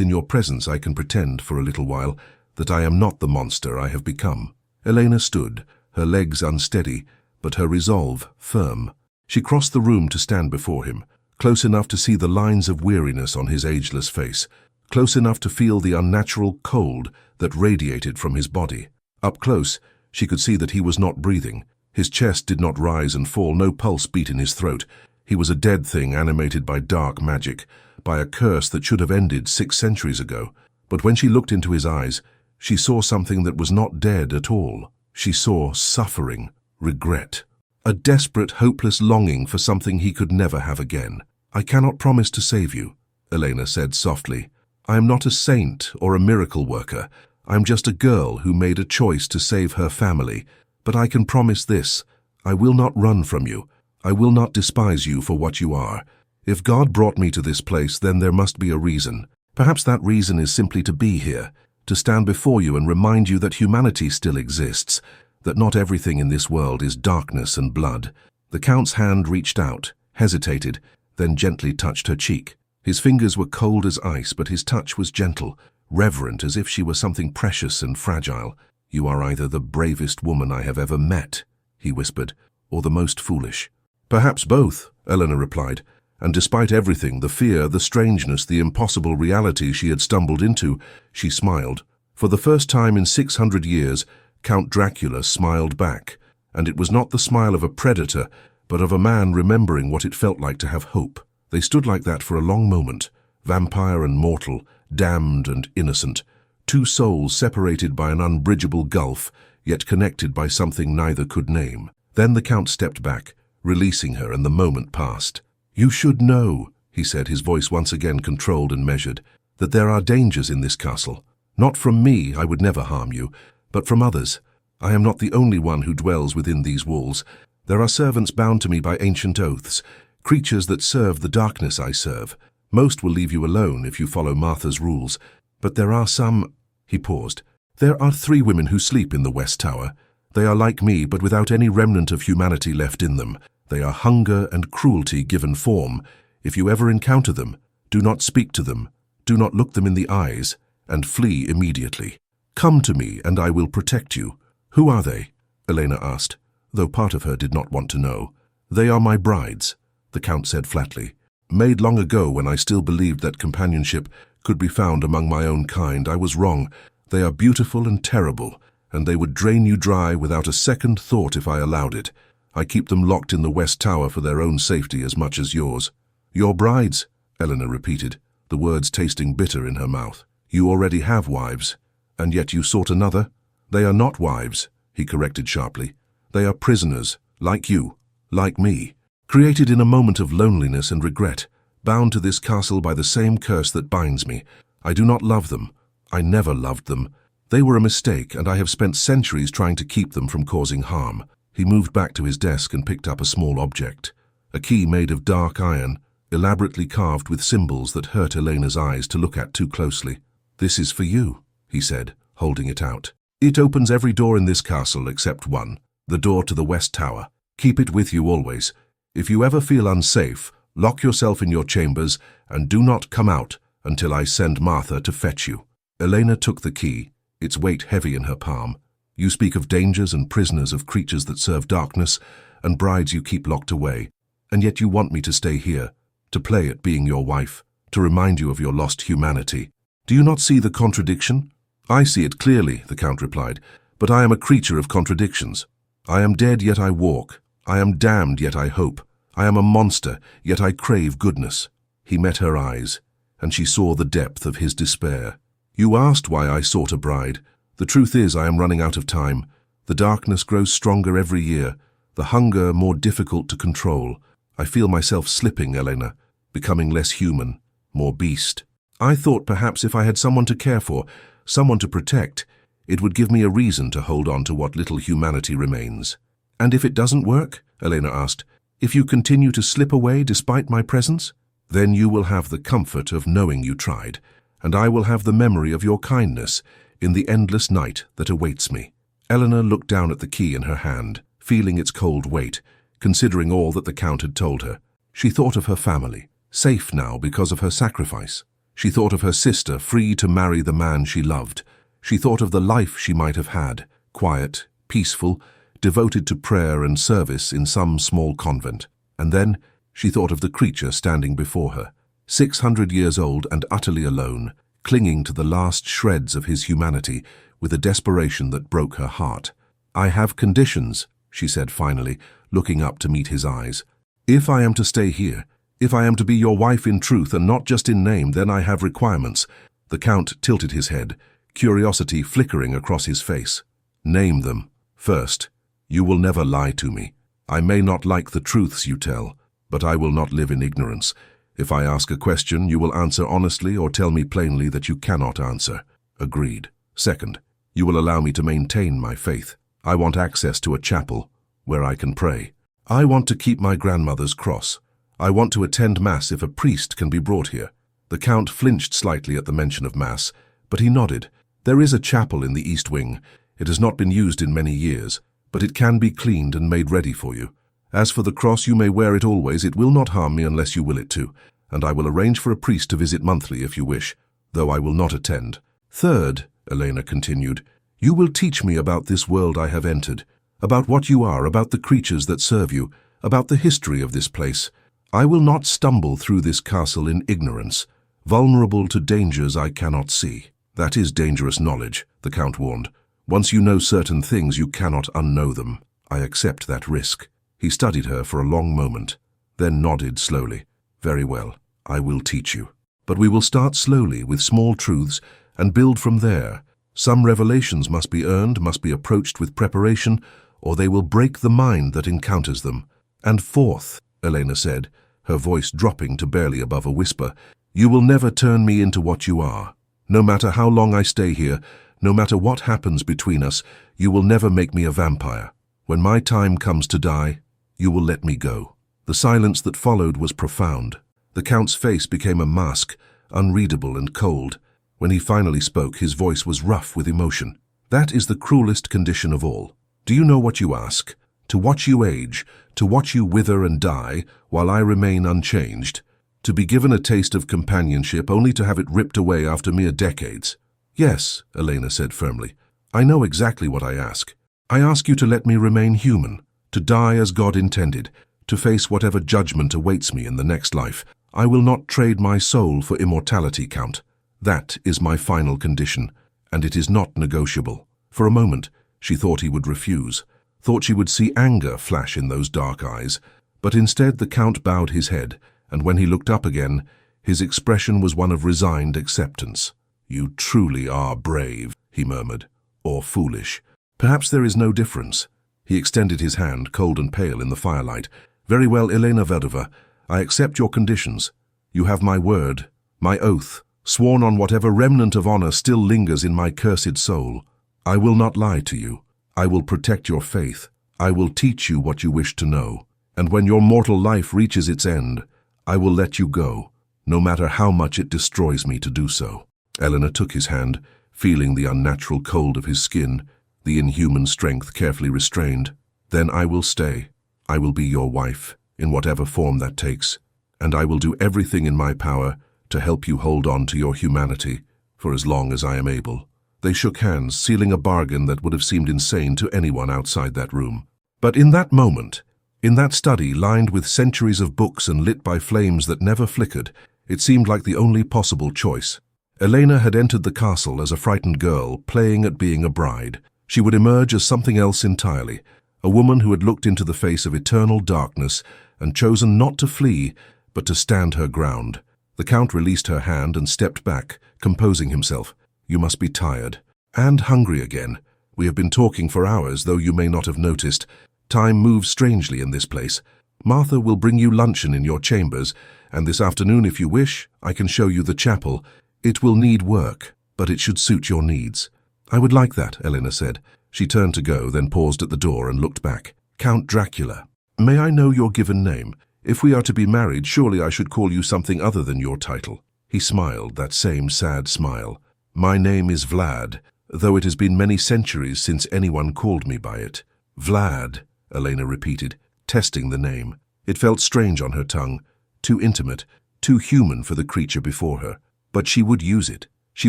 S1: in your presence I can pretend for a little while that I am not the monster I have become." Elena stood, her legs unsteady, but her resolve firm. She crossed the room to stand before him, close enough to see the lines of weariness on his ageless face, close enough to feel the unnatural cold that radiated from his body. Up close, she could see that he was not breathing. His chest did not rise and fall, no pulse beat in his throat. He was a dead thing animated by dark magic, by a curse that should have ended 6 centuries ago. But when she looked into his eyes, she saw something that was not dead at all. She saw suffering, regret, a desperate, hopeless longing for something he could never have again. "I cannot promise to save you," Elena said softly. "I am not a saint or a miracle worker. I am just a girl who made a choice to save her family. But I can promise this: I will not run from you. I will not despise you for what you are. If God brought me to this place, then there must be a reason. Perhaps that reason is simply to be here, to stand before you and remind you that humanity still exists, that not everything in this world is darkness and blood." The Count's hand reached out, hesitated, then gently touched her cheek. His fingers were cold as ice, but his touch was gentle, reverent, as if she were something precious and fragile. "You are either the bravest woman I have ever met," he whispered, "or the most foolish." "Perhaps both," Elena replied, and despite everything, the fear, the strangeness, the impossible reality she had stumbled into, she smiled. For the first time in 600 years, Count Dracula smiled back, and it was not the smile of a predator, but of a man remembering what it felt like to have hope. They stood like that for a long moment, vampire and mortal, damned and innocent, two souls separated by an unbridgeable gulf, yet connected by something neither could name. Then the Count stepped back, releasing her, and the moment passed. "You should know," he said, his voice once again controlled and measured, "that there are dangers in this castle. Not from me, I would never harm you, but from others. I am not the only one who dwells within these walls. There are servants bound to me by ancient oaths, creatures that serve the darkness I serve. Most will leave you alone if you follow Martha's rules, but there are some—" He paused. "There are 3 women who sleep in the West Tower. They are like me, but without any remnant of humanity left in them. They are hunger and cruelty given form. If you ever encounter them, do not speak to them, do not look them in the eyes, and flee immediately. Come to me, and I will protect you." "Who are they?" Elena asked, though part of her did not want to know. "They are my brides," the Count said flatly. "Made long ago, when I still believed that companionship could be found among my own kind. I was wrong. They are beautiful and terrible, and they would drain you dry without a second thought if I allowed it. I keep them locked in the West Tower for their own safety as much as yours." "Your brides," Elena repeated, the words tasting bitter in her mouth. "You already have wives, and yet you sought another?" "They are not wives," he corrected sharply. "They are prisoners, like you, like me, created in a moment of loneliness and regret, bound to this castle by the same curse that binds me. I do not love them. I never loved them. They were a mistake, and I have spent centuries trying to keep them from causing harm." He moved back to his desk and picked up a small object, a key made of dark iron, elaborately carved with symbols that hurt Elena's eyes to look at too closely. "This is for you," he said, holding it out. "It opens every door in this castle except one, the door to the West Tower. Keep it with you always. If you ever feel unsafe, lock yourself in your chambers and do not come out until I send Martha to fetch you." Elena took the key, its weight heavy in her palm. "You speak of dangers and prisoners, of creatures that serve darkness, and brides you keep locked away. And yet you want me to stay here, to play at being your wife, to remind you of your lost humanity. Do you not see the contradiction?" "I see it clearly," the Count replied, "but I am a creature of contradictions. I am dead, yet I walk. I am damned, yet I hope. I am a monster, yet I crave goodness." He met her eyes, and she saw the depth of his despair. "You asked why I sought a bride. The truth is, I am running out of time. The darkness grows stronger every year, the hunger more difficult to control. I feel myself slipping, Elena, becoming less human, more beast. I thought perhaps if I had someone to care for, someone to protect, it would give me a reason to hold on to what little humanity remains." "And if it doesn't work?" Elena asked. "If you continue to slip away despite my presence?" "Then you will have the comfort of knowing you tried, and I will have the memory of your kindness in the endless night that awaits me." Elena looked down at the key in her hand, feeling its cold weight, considering all that the Count had told her. She thought of her family, safe now because of her sacrifice. She thought of her sister, free to marry the man she loved. She thought of the life she might have had, quiet, peaceful, devoted to prayer and service in some small convent. And then she thought of the creature standing before her, 600 years old and utterly alone, clinging to the last shreds of his humanity with a desperation that broke her heart. "I have conditions," she said finally, looking up to meet his eyes. "If I am to stay here, if I am to be your wife in truth and not just in name, then I have requirements." The Count tilted his head, curiosity flickering across his face. "Name them. First, you will never lie to me. I may not like the truths you tell, but I will not live in ignorance. If I ask a question, you will answer honestly or tell me plainly that you cannot answer." "Agreed." "Second, you will allow me to maintain my faith. I want access to a chapel where I can pray. I want to keep my grandmother's cross. I want to attend Mass if a priest can be brought here." The Count flinched slightly at the mention of Mass, but he nodded. "There is a chapel in the East Wing. It has not been used in many years, but it can be cleaned and made ready for you. As for the cross, you may wear it always. It will not harm me unless you will it to, and I will arrange for a priest to visit monthly if you wish, though I will not attend. Third," Elena continued, "you will teach me about this world I have entered, about what you are, about the creatures that serve you, about the history of this place. I will not stumble through this castle in ignorance, vulnerable to dangers I cannot see." "That is dangerous knowledge," the Count warned. "Once you know certain things, you cannot unknow them. I accept that risk." He studied her for a long moment, then nodded slowly. "Very well, I will teach you. But we will start slowly with small truths and build from there. Some revelations must be earned, must be approached with preparation, or they will break the mind that encounters them. And fourth," Elena said, her voice dropping to barely above a whisper, "you will never turn me into what you are. No matter how long I stay here, no matter what happens between us, you will never make me a vampire. When my time comes to die, you will let me go." The silence that followed was profound. The Count's face became a mask, unreadable and cold. When he finally spoke, his voice was rough with emotion. "That is the cruelest condition of all. Do you know what you ask? To watch you age, to watch you wither and die, while I remain unchanged. To be given a taste of companionship only to have it ripped away after mere decades." "Yes," Elena said firmly. "I know exactly what I ask. I ask you to let me remain human, to die as God intended, to face whatever judgment awaits me in the next life. I will not trade my soul for immortality, Count. That is my final condition, and it is not negotiable." For a moment, she thought he would refuse, thought she would see anger flash in those dark eyes, but instead the Count bowed his head, and when he looked up again, his expression was one of resigned acceptance. "You truly are brave," he murmured, "or foolish. Perhaps there is no difference." He extended his hand, cold and pale in the firelight. "Very well, Elena Vedova, I accept your conditions. You have my word, my oath, sworn on whatever remnant of honor still lingers in my cursed soul. I will not lie to you. I will protect your faith. I will teach you what you wish to know. And when your mortal life reaches its end, I will let you go, no matter how much it destroys me to do so." Elena took his hand, feeling the unnatural cold of his skin, the inhuman strength carefully restrained. "Then I will stay. I will be your wife, in whatever form that takes, and I will do everything in my power to help you hold on to your humanity for as long as I am able." They shook hands, sealing a bargain that would have seemed insane to anyone outside that room. But in that moment, in that study lined with centuries of books and lit by flames that never flickered, it seemed like the only possible choice. Elena had entered the castle as a frightened girl, playing at being a bride. She would emerge as something else entirely, a woman who had looked into the face of eternal darkness and chosen not to flee, but to stand her ground. The Count released her hand and stepped back, composing himself. "You must be tired. And hungry again. We have been talking for hours, though you may not have noticed. Time moves strangely in this place. Martha will bring you luncheon in your chambers, and this afternoon, if you wish, I can show you the chapel. It will need work, but it should suit your needs." "I would like that," Elena said. She turned to go, then paused at the door and looked back. "Count Dracula. May I know your given name? If we are to be married, surely I should call you something other than your title." He smiled, that same sad smile. "My name is Vlad, though it has been many centuries since anyone called me by it." "Vlad," Elena repeated, testing the name. It felt strange on her tongue, too intimate, too human for the creature before her. But she would use it. She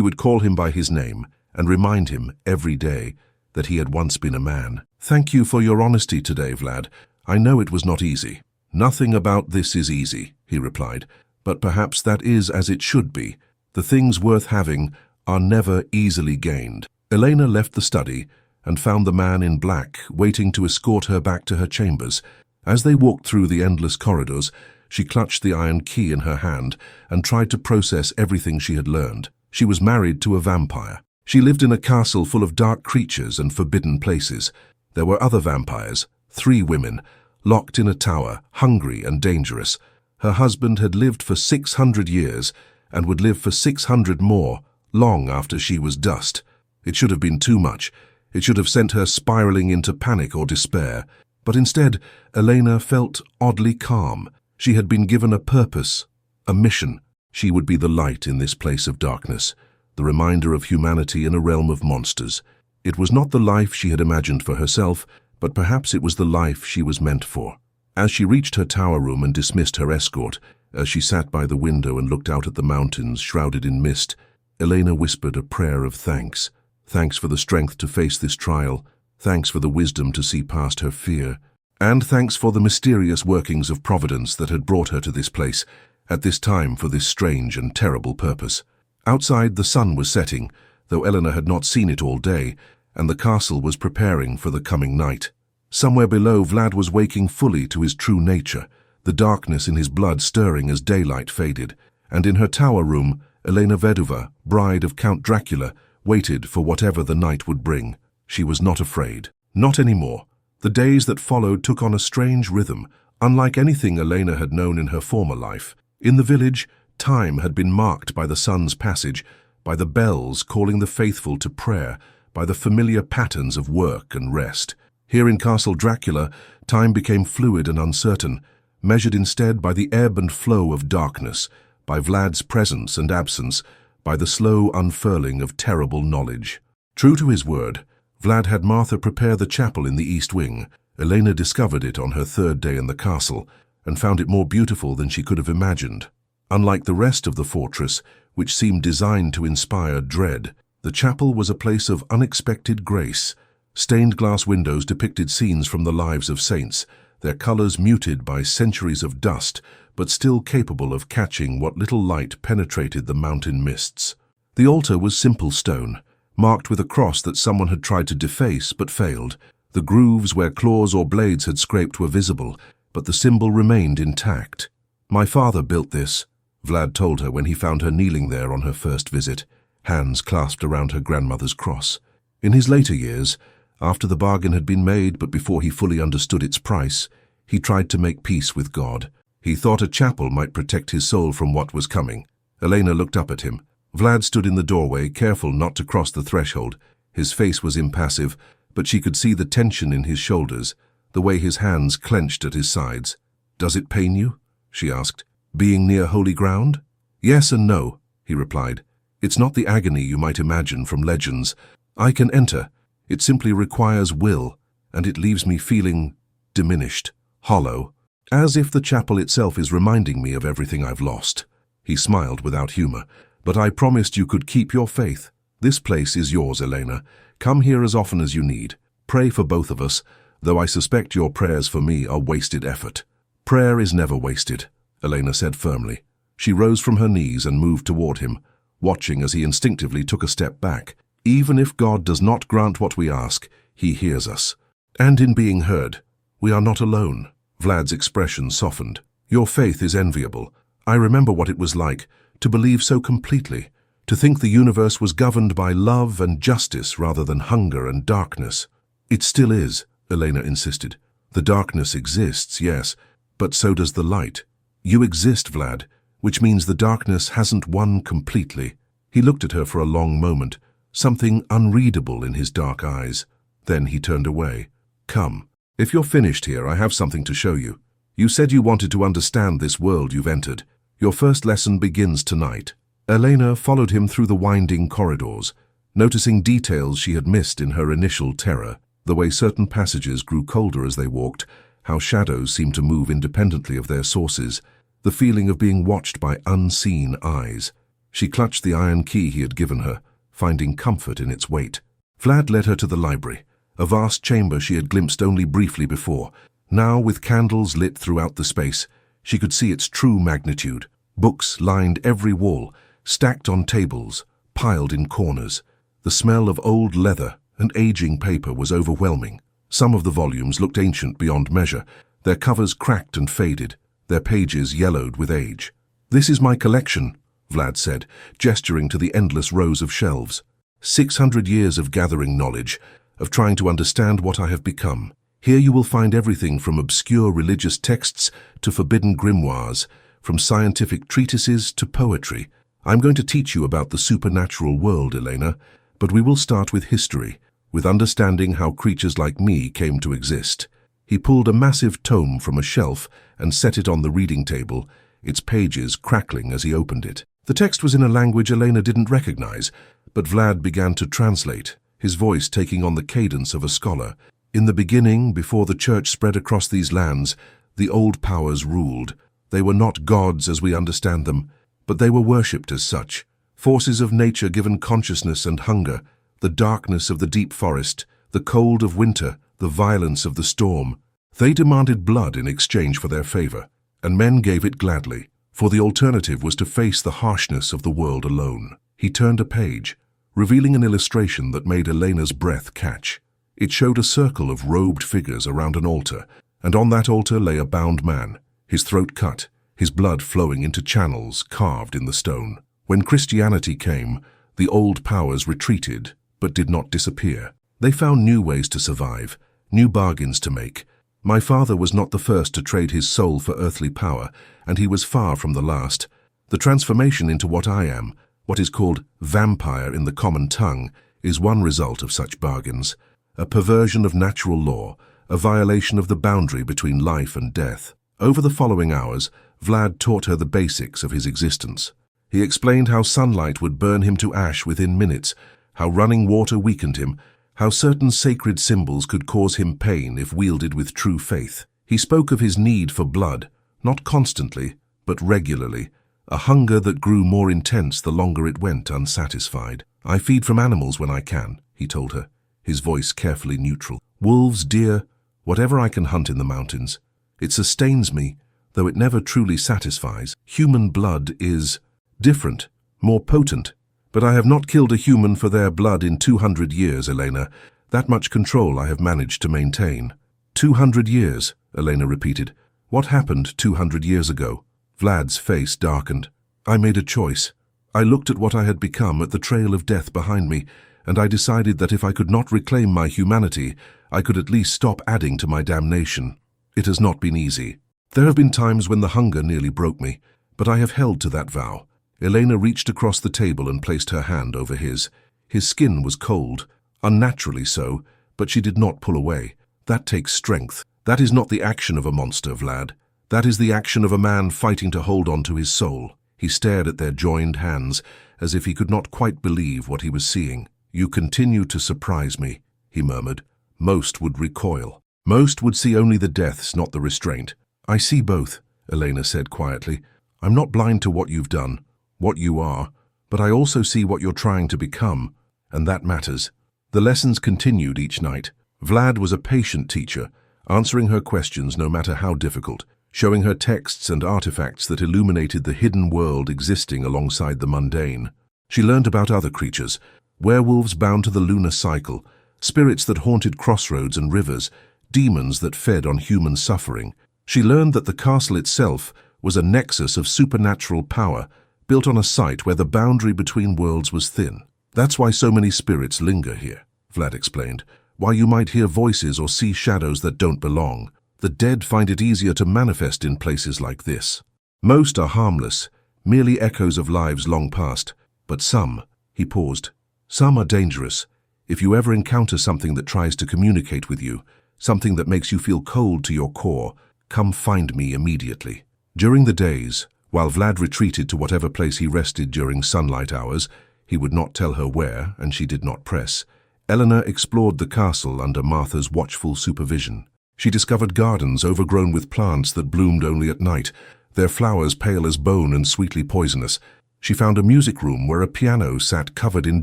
S1: would call him by his name and remind him every day that he had once been a man. "Thank you for your honesty today, Vlad. I know it was not easy." "Nothing about this is easy," he replied, "but perhaps that is as it should be. The things worth having are never easily gained." Elena left the study and found the man in black waiting to escort her back to her chambers. As they walked through the endless corridors, she clutched the iron key in her hand and tried to process everything she had learned. She was married to a vampire. She lived in a castle full of dark creatures and forbidden places. There were other vampires, 3 women, locked in a tower, hungry and dangerous. Her husband had lived for 600 years and would live for 600 more, long after she was dust. It should have been too much. It should have sent her spiraling into panic or despair. But instead, Elena felt oddly calm. She had been given a purpose, a mission. She would be the light in this place of darkness, the reminder of humanity in a realm of monsters. It was not the life she had imagined for herself, but perhaps it was the life she was meant for. As she reached her tower room and dismissed her escort, as she sat by the window and looked out at the mountains shrouded in mist, Elena whispered a prayer of thanks. Thanks for the strength to face this trial. Thanks for the wisdom to see past her fear. And thanks for the mysterious workings of Providence that had brought her to this place, at this time for this strange and terrible purpose. Outside, the sun was setting, though Elena had not seen it all day, and the castle was preparing for the coming night. Somewhere below, Vlad was waking fully to his true nature, the darkness in his blood stirring as daylight faded. And in her tower room, Elena Vedova, bride of Count Dracula, waited for whatever the night would bring. She was not afraid. Not anymore. The days that followed took on a strange rhythm, unlike anything Elena had known in her former life. In the village, time had been marked by the sun's passage, by the bells calling the faithful to prayer, by the familiar patterns of work and rest. Here in Castle Dracula, time became fluid and uncertain, measured instead by the ebb and flow of darkness, by Vlad's presence and absence, by the slow unfurling of terrible knowledge. True to his word, Vlad had Martha prepare the chapel in the east wing. Elena discovered it on her 3rd day in the castle, and found it more beautiful than she could have imagined. Unlike the rest of the fortress, which seemed designed to inspire dread, the chapel was a place of unexpected grace. Stained glass windows depicted scenes from the lives of saints, their colors muted by centuries of dust, but still capable of catching what little light penetrated the mountain mists. The altar was simple stone, marked with a cross that someone had tried to deface but failed. The grooves where claws or blades had scraped were visible, but the symbol remained intact. "My father built this," Vlad told her when he found her kneeling there on her first visit, hands clasped around her grandmother's cross. In his later years, after the bargain had been made but before he fully understood its price, he tried to make peace with God. He thought a chapel might protect his soul from what was coming. Elena looked up at him. Vlad stood in the doorway, careful not to cross the threshold. His face was impassive, but she could see the tension in his shoulders, the way his hands clenched at his sides. "Does it pain you?" she asked. "Being near holy ground?" "Yes and no," he replied. "It's not the agony you might imagine from legends. I can enter. It simply requires will, and it leaves me feeling diminished, hollow, as if the chapel itself is reminding me of everything I've lost." He smiled without humor. "But I promised you could keep your faith. This place is yours, Elena. Come here as often as you need. Pray for both of us, though I suspect your prayers for me are wasted effort." "Prayer is never wasted," Elena said firmly. She rose from her knees and moved toward him, watching as he instinctively took a step back. Even if God does not grant what we ask, he hears us. And in being heard, we are not alone. Vlad's expression softened. "Your faith is enviable. I remember what it was like, to believe so completely, to think the universe was governed by love and justice rather than hunger and darkness." "It still is," Elena insisted. "The darkness exists, yes, but so does the light. You exist, Vlad, which means the darkness hasn't won completely." He looked at her for a long moment, something unreadable in his dark eyes. Then he turned away. "Come. If you're finished here, I have something to show you. You said you wanted to understand this world you've entered. Your first lesson begins tonight." Elena followed him through the winding corridors, noticing details she had missed in her initial terror, the way certain passages grew colder as they walked, how shadows seemed to move independently of their sources, the feeling of being watched by unseen eyes. She clutched the iron key he had given her, finding comfort in its weight. Vlad led her to the library, a vast chamber she had glimpsed only briefly before. Now, with candles lit throughout the space, she could see its true magnitude. Books lined every wall, stacked on tables, piled in corners. The smell of old leather and aging paper was overwhelming. Some of the volumes looked ancient beyond measure, their covers cracked and faded, their pages yellowed with age. "This is my collection," Vlad said, gesturing to the endless rows of shelves. 600 years of gathering knowledge, of trying to understand what I have become. Here you will find everything from obscure religious texts to forbidden grimoires, from scientific treatises to poetry. I'm going to teach you about the supernatural world, Elena, but we will start with history, with understanding how creatures like me came to exist. He pulled a massive tome from a shelf and set it on the reading table, its pages crackling as he opened it. The text was in a language Elena didn't recognize, but Vlad began to translate, his voice taking on the cadence of a scholar. "In the beginning, before the church spread across these lands, the old powers ruled. They were not gods as we understand them, but they were worshipped as such. Forces of nature given consciousness and hunger, the darkness of the deep forest, the cold of winter, the violence of the storm. They demanded blood in exchange for their favor, and men gave it gladly, for the alternative was to face the harshness of the world alone." He turned a page, revealing an illustration that made Elena's breath catch. It showed a circle of robed figures around an altar, and on that altar lay a bound man, his throat cut, his blood flowing into channels carved in the stone. When Christianity came, the old powers retreated, but did not disappear. They found new ways to survive, new bargains to make. My father was not the first to trade his soul for earthly power, and he was far from the last. The transformation into what I am, what is called vampire in the common tongue, is one result of such bargains. A perversion of natural law, a violation of the boundary between life and death. Over the following hours, Vlad taught her the basics of his existence. He explained how sunlight would burn him to ash within minutes, how running water weakened him, how certain sacred symbols could cause him pain if wielded with true faith. He spoke of his need for blood, not constantly, but regularly, a hunger that grew more intense the longer it went unsatisfied. "I feed from animals when I can," he told her, his voice carefully neutral. "Wolves, deer, whatever I can hunt in the mountains. It sustains me, though it never truly satisfies. Human blood is different, more potent. But I have not killed a human for their blood in 200 years, Elena. That much control I have managed to maintain." 200 years, Elena repeated. "What happened 200 years ago?" Vlad's face darkened. "I made a choice. I looked at what I had become, at the trail of death behind me, and I decided that if I could not reclaim my humanity, I could at least stop adding to my damnation. It has not been easy. There have been times when the hunger nearly broke me, but I have held to that vow." Elena reached across the table and placed her hand over his. His skin was cold, unnaturally so, but she did not pull away. "That takes strength. That is not the action of a monster, Vlad. That is the action of a man fighting to hold on to his soul." He stared at their joined hands, as if he could not quite believe what he was seeing. "You continue to surprise me," he murmured. "Most would recoil. Most would see only the deaths, not the restraint." "I see both," Elena said quietly. "I'm not blind to what you've done, what you are, but I also see what you're trying to become, and that matters." The lessons continued each night. Vlad was a patient teacher, answering her questions no matter how difficult, showing her texts and artifacts that illuminated the hidden world existing alongside the mundane. She learned about other creatures, werewolves bound to the lunar cycle, spirits that haunted crossroads and rivers, demons that fed on human suffering. She learned that the castle itself was a nexus of supernatural power, built on a site where the boundary between worlds was thin. "That's why so many spirits linger here," Vlad explained. "Why you might hear voices or see shadows that don't belong. The dead find it easier to manifest in places like this. Most are harmless, merely echoes of lives long past. But some," he paused, "some are dangerous. If you ever encounter something that tries to communicate with you, something that makes you feel cold to your core, come find me immediately." During the days, while Vlad retreated to whatever place he rested during sunlight hours, he would not tell her where, and she did not press, Elena explored the castle under Martha's watchful supervision. She discovered gardens overgrown with plants that bloomed only at night, their flowers pale as bone and sweetly poisonous. She found a music room where a piano sat covered in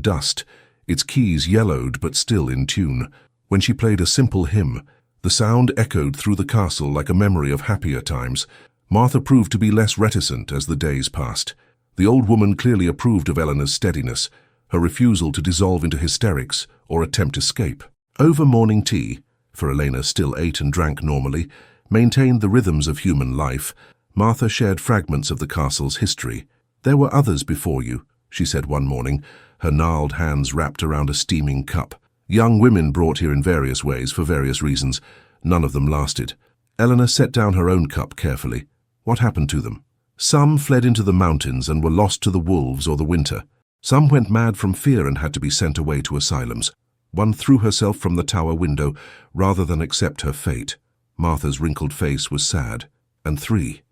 S1: dust, its keys yellowed but still in tune. When she played a simple hymn, the sound echoed through the castle like a memory of happier times. Martha proved to be less reticent as the days passed. The old woman clearly approved of Elena's steadiness, her refusal to dissolve into hysterics or attempt escape. Over morning tea, for Elena still ate and drank normally, maintained the rhythms of human life, Martha shared fragments of the castle's history. "There were others before you," she said one morning, her gnarled hands wrapped around a steaming cup. "Young women brought here in various ways for various reasons. None of them lasted." Elena set down her own cup carefully. "What happened to them?" "Some fled into the mountains and were lost to the wolves or the winter. Some went mad from fear and had to be sent away to asylums. One threw herself from the tower window rather than accept her fate." Martha's wrinkled face was sad. "And three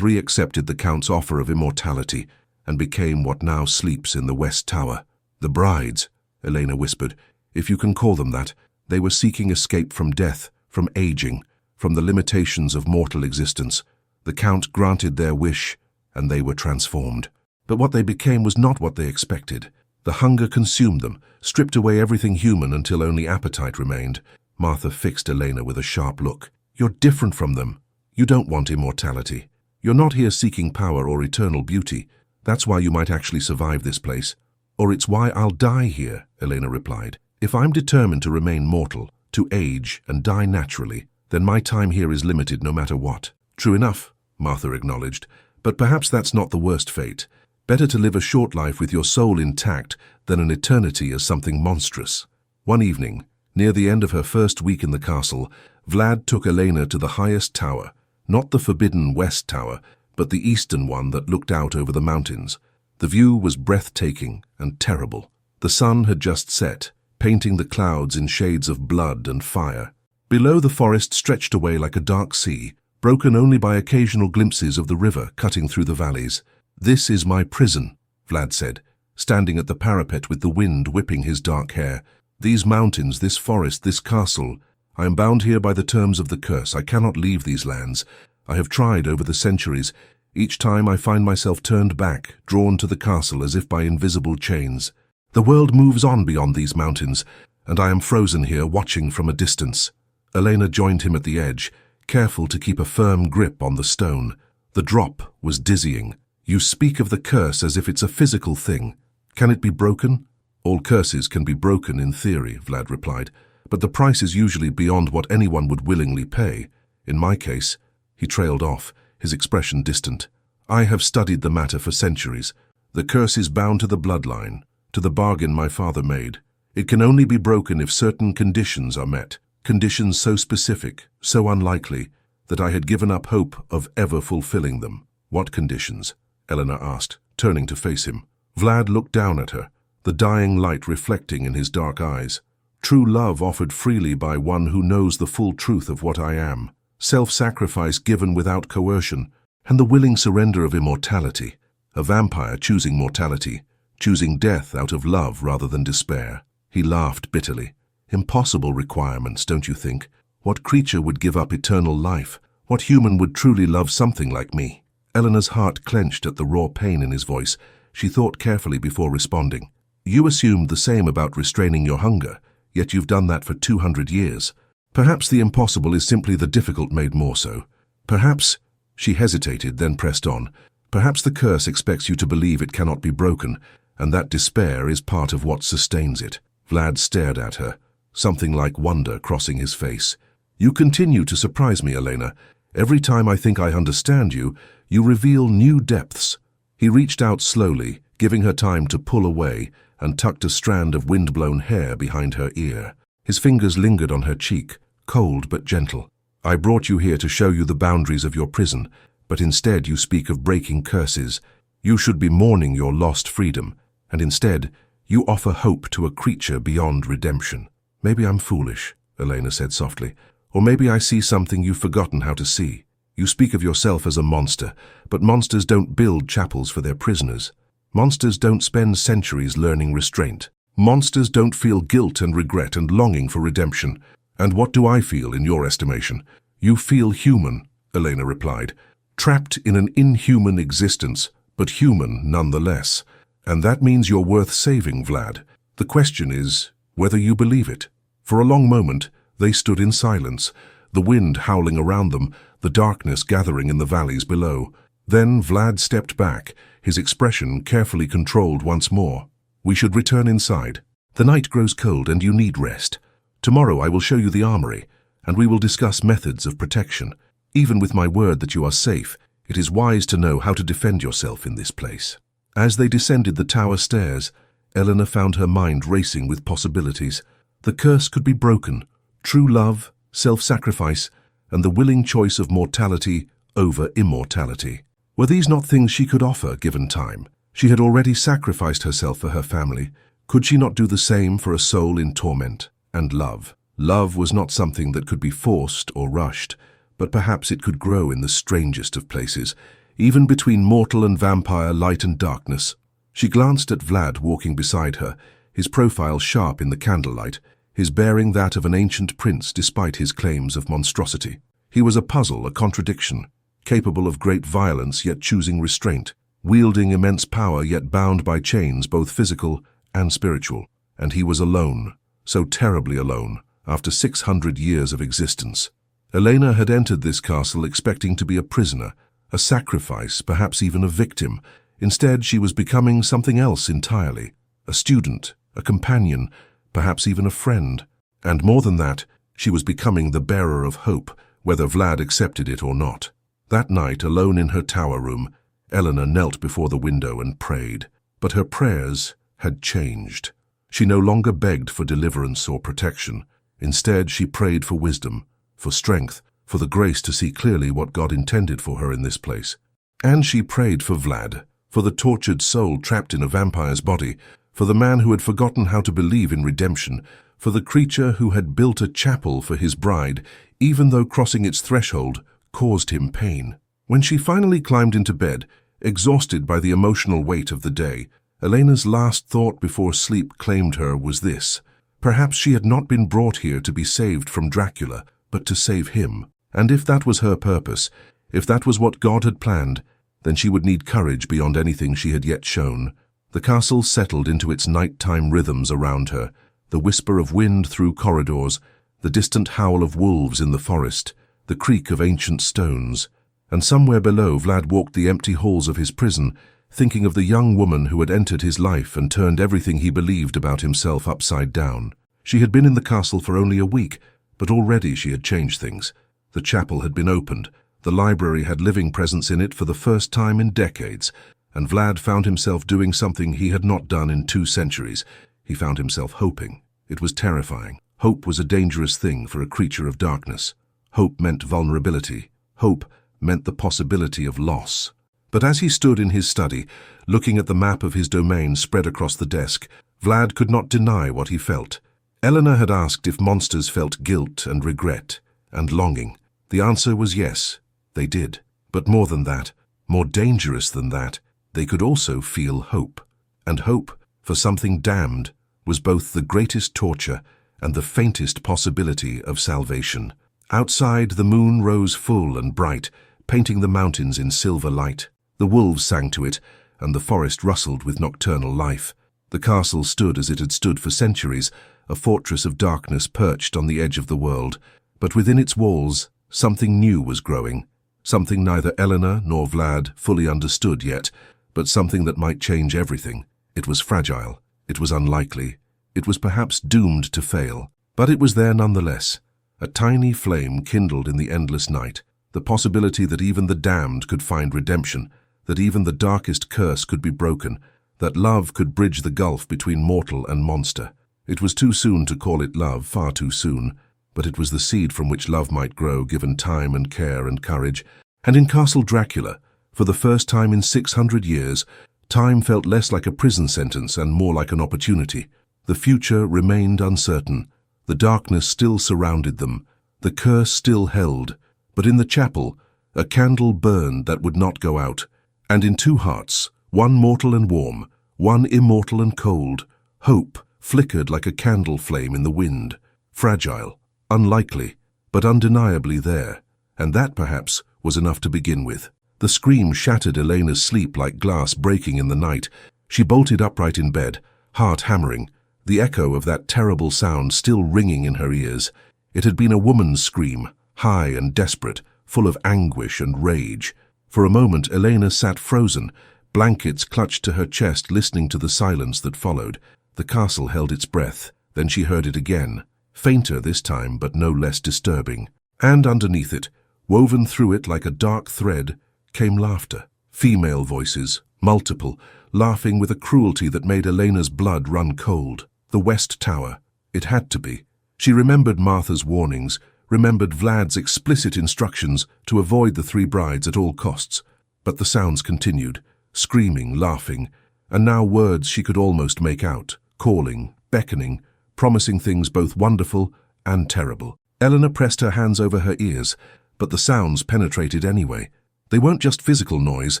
S1: accepted the Count's offer of immortality and became what now sleeps in the West Tower." "The brides," Elena whispered, "if you can call them that. They were seeking escape from death, from aging, from the limitations of mortal existence. The Count granted their wish, and they were transformed. But what they became was not what they expected. The hunger consumed them, stripped away everything human until only appetite remained." Martha fixed Elena with a sharp look. "You're different from them. You don't want immortality. You're not here seeking power or eternal beauty. That's why you might actually survive this place. Or it's why I'll die here," Elena replied. "If I'm determined to remain mortal, to age and die naturally, then my time here is limited no matter what." "True enough," Martha acknowledged, "but perhaps that's not the worst fate. Better to live a short life with your soul intact than an eternity as something monstrous." One evening, near the end of her first week in the castle, Vlad took Elena to the highest tower, not the forbidden West Tower, but the eastern one that looked out over the mountains. The view was breathtaking and terrible. The sun had just set, painting the clouds in shades of blood and fire. Below, the forest stretched away like a dark sea, broken only by occasional glimpses of the river cutting through the valleys. "This is my prison," Vlad said, standing at the parapet with the wind whipping his dark hair. "These mountains, this forest, this castle. I am bound here by the terms of the curse. I cannot leave these lands. I have tried over the centuries. Each time I find myself turned back, drawn to the castle as if by invisible chains. The world moves on beyond these mountains, and I am frozen here watching from a distance." Elena joined him at the edge, careful to keep a firm grip on the stone. The drop was dizzying. "You speak of the curse as if it's a physical thing. Can it be broken?" "All curses can be broken in theory," Vlad replied, "but the price is usually beyond what anyone would willingly pay. In my case—" He trailed off, his expression distant. "I have studied the matter for centuries. The curse is bound to the bloodline, to the bargain my father made. It can only be broken if certain conditions are met, conditions so specific, so unlikely, that I had given up hope of ever fulfilling them." "What conditions?" Elena asked, turning to face him. Vlad looked down at her, the dying light reflecting in his dark eyes. "True love offered freely by one who knows the full truth of what I am. Self-sacrifice given without coercion, and the willing surrender of immortality. A vampire choosing mortality, choosing death out of love rather than despair." He laughed bitterly. "Impossible requirements, don't you think? What creature would give up eternal life? What human would truly love something like me?" Elena's heart clenched at the raw pain in his voice. She thought carefully before responding. "You assumed the same about restraining your hunger, yet you've done that for 200 years. Perhaps the impossible is simply the difficult made more so. Perhaps—" She hesitated, then pressed on. "Perhaps the curse expects you to believe it cannot be broken, and that despair is part of what sustains it." Vlad stared at her, something like wonder crossing his face. "You continue to surprise me, Elena. Every time I think I understand you, you reveal new depths." He reached out slowly, giving her time to pull away, and tucked a strand of wind-blown hair behind her ear. His fingers lingered on her cheek, cold but gentle. "I brought you here to show you the boundaries of your prison, but instead you speak of breaking curses. You should be mourning your lost freedom, and instead you offer hope to a creature beyond redemption." "Maybe I'm foolish," Elena said softly, "or maybe I see something you've forgotten how to see. You speak of yourself as a monster, but monsters don't build chapels for their prisoners. Monsters don't spend centuries learning restraint. Monsters don't feel guilt and regret and longing for redemption. And what do I feel in your estimation?" "You feel human," Elena replied, "trapped in an inhuman existence, but human nonetheless. And that means you're worth saving, Vlad. The question is whether you believe it. For a long moment, they stood in silence, the wind howling around them, the darkness gathering in the valleys below. Then Vlad stepped back, his expression carefully controlled once more. We should return inside. The night grows cold and you need rest. Tomorrow I will show you the armory, and we will discuss methods of protection. Even with my word that you are safe, it is wise to know how to defend yourself in this place. As they descended the tower stairs, Elena found her mind racing with possibilities. The curse could be broken. True love, self-sacrifice, and the willing choice of mortality over immortality. Were these not things she could offer, given time? She had already sacrificed herself for her family. Could she not do the same for a soul in torment? And love. Love was not something that could be forced or rushed, but perhaps it could grow in the strangest of places, even between mortal and vampire, light and darkness. She glanced at Vlad walking beside her, his profile sharp in the candlelight, his bearing that of an ancient prince despite his claims of monstrosity. He was a puzzle, a contradiction, capable of great violence yet choosing restraint, wielding immense power yet bound by chains both physical and spiritual. And he was alone, so terribly alone, after 600 years of existence. Elena had entered this castle expecting to be a prisoner, a sacrifice, perhaps even a victim. Instead, she was becoming something else entirely, a student, a companion, perhaps even a friend. And more than that, she was becoming the bearer of hope, whether Vlad accepted it or not. That night, alone in her tower room, Elena knelt before the window and prayed. But her prayers had changed. She no longer begged for deliverance or protection. Instead, she prayed for wisdom, for strength, for the grace to see clearly what God intended for her in this place. And she prayed for Vlad, for the tortured soul trapped in a vampire's body, for the man who had forgotten how to believe in redemption, for the creature who had built a chapel for his bride, even though crossing its threshold caused him pain. When she finally climbed into bed, exhausted by the emotional weight of the day, Elena's last thought before sleep claimed her was this: perhaps she had not been brought here to be saved from Dracula, but to save him. And if that was her purpose, if that was what God had planned, then she would need courage beyond anything she had yet shown. The castle settled into its nighttime rhythms around her, the whisper of wind through corridors, the distant howl of wolves in the forest, the creak of ancient stones. And somewhere below, Vlad walked the empty halls of his prison, thinking of the young woman who had entered his life and turned everything he believed about himself upside down. She had been in the castle for only a week, but already she had changed things. The chapel had been opened, the library had living presence in it for the first time in decades, and Vlad found himself doing something he had not done in 2 centuries. He found himself hoping. It was terrifying. Hope was a dangerous thing for a creature of darkness. Hope meant vulnerability. Hope meant the possibility of loss. But as he stood in his study, looking at the map of his domain spread across the desk, Vlad could not deny what he felt. Elena had asked if monsters felt guilt and regret and longing. The answer was yes, they did. But more than that, more dangerous than that, they could also feel hope. And hope, for something damned, was both the greatest torture and the faintest possibility of salvation. Outside, the moon rose full and bright, painting the mountains in silver light. The wolves sang to it, and the forest rustled with nocturnal life. The castle stood as it had stood for centuries, a fortress of darkness perched on the edge of the world. But within its walls, something new was growing, something neither Elena nor Vlad fully understood yet, but something that might change everything. It was fragile, it was unlikely, it was perhaps doomed to fail, but it was there nonetheless. A tiny flame kindled in the endless night, the possibility that even the damned could find redemption, that even the darkest curse could be broken, that love could bridge the gulf between mortal and monster. It was too soon to call it love, far too soon, but it was the seed from which love might grow, given time and care and courage. And in Castle Dracula, for the first time in 600 years, time felt less like a prison sentence and more like an opportunity. The future remained uncertain. The darkness still surrounded them. The curse still held. But in the chapel, a candle burned that would not go out. And in 2 hearts, one mortal and warm, one immortal and cold, hope flickered like a candle flame in the wind. Fragile, unlikely, but undeniably there. And that, perhaps, was enough to begin with. The scream shattered Elena's sleep like glass breaking in the night. She bolted upright in bed, heart hammering, the echo of that terrible sound still ringing in her ears. It had been a woman's scream, high and desperate, full of anguish and rage. For a moment, Elena sat frozen, blankets clutched to her chest, listening to the silence that followed. The castle held its breath. Then she heard it again, fainter this time, but no less disturbing. And underneath it, woven through it like a dark thread, came laughter. Female voices, multiple, laughing with a cruelty that made Elena's blood run cold. The West Tower. It had to be. She remembered Martha's warnings, remembered Vlad's explicit instructions to avoid the three brides at all costs. But the sounds continued, screaming, laughing, and now words she could almost make out, calling, beckoning, promising things both wonderful and terrible. Elena pressed her hands over her ears, but the sounds penetrated anyway. They weren't just physical noise,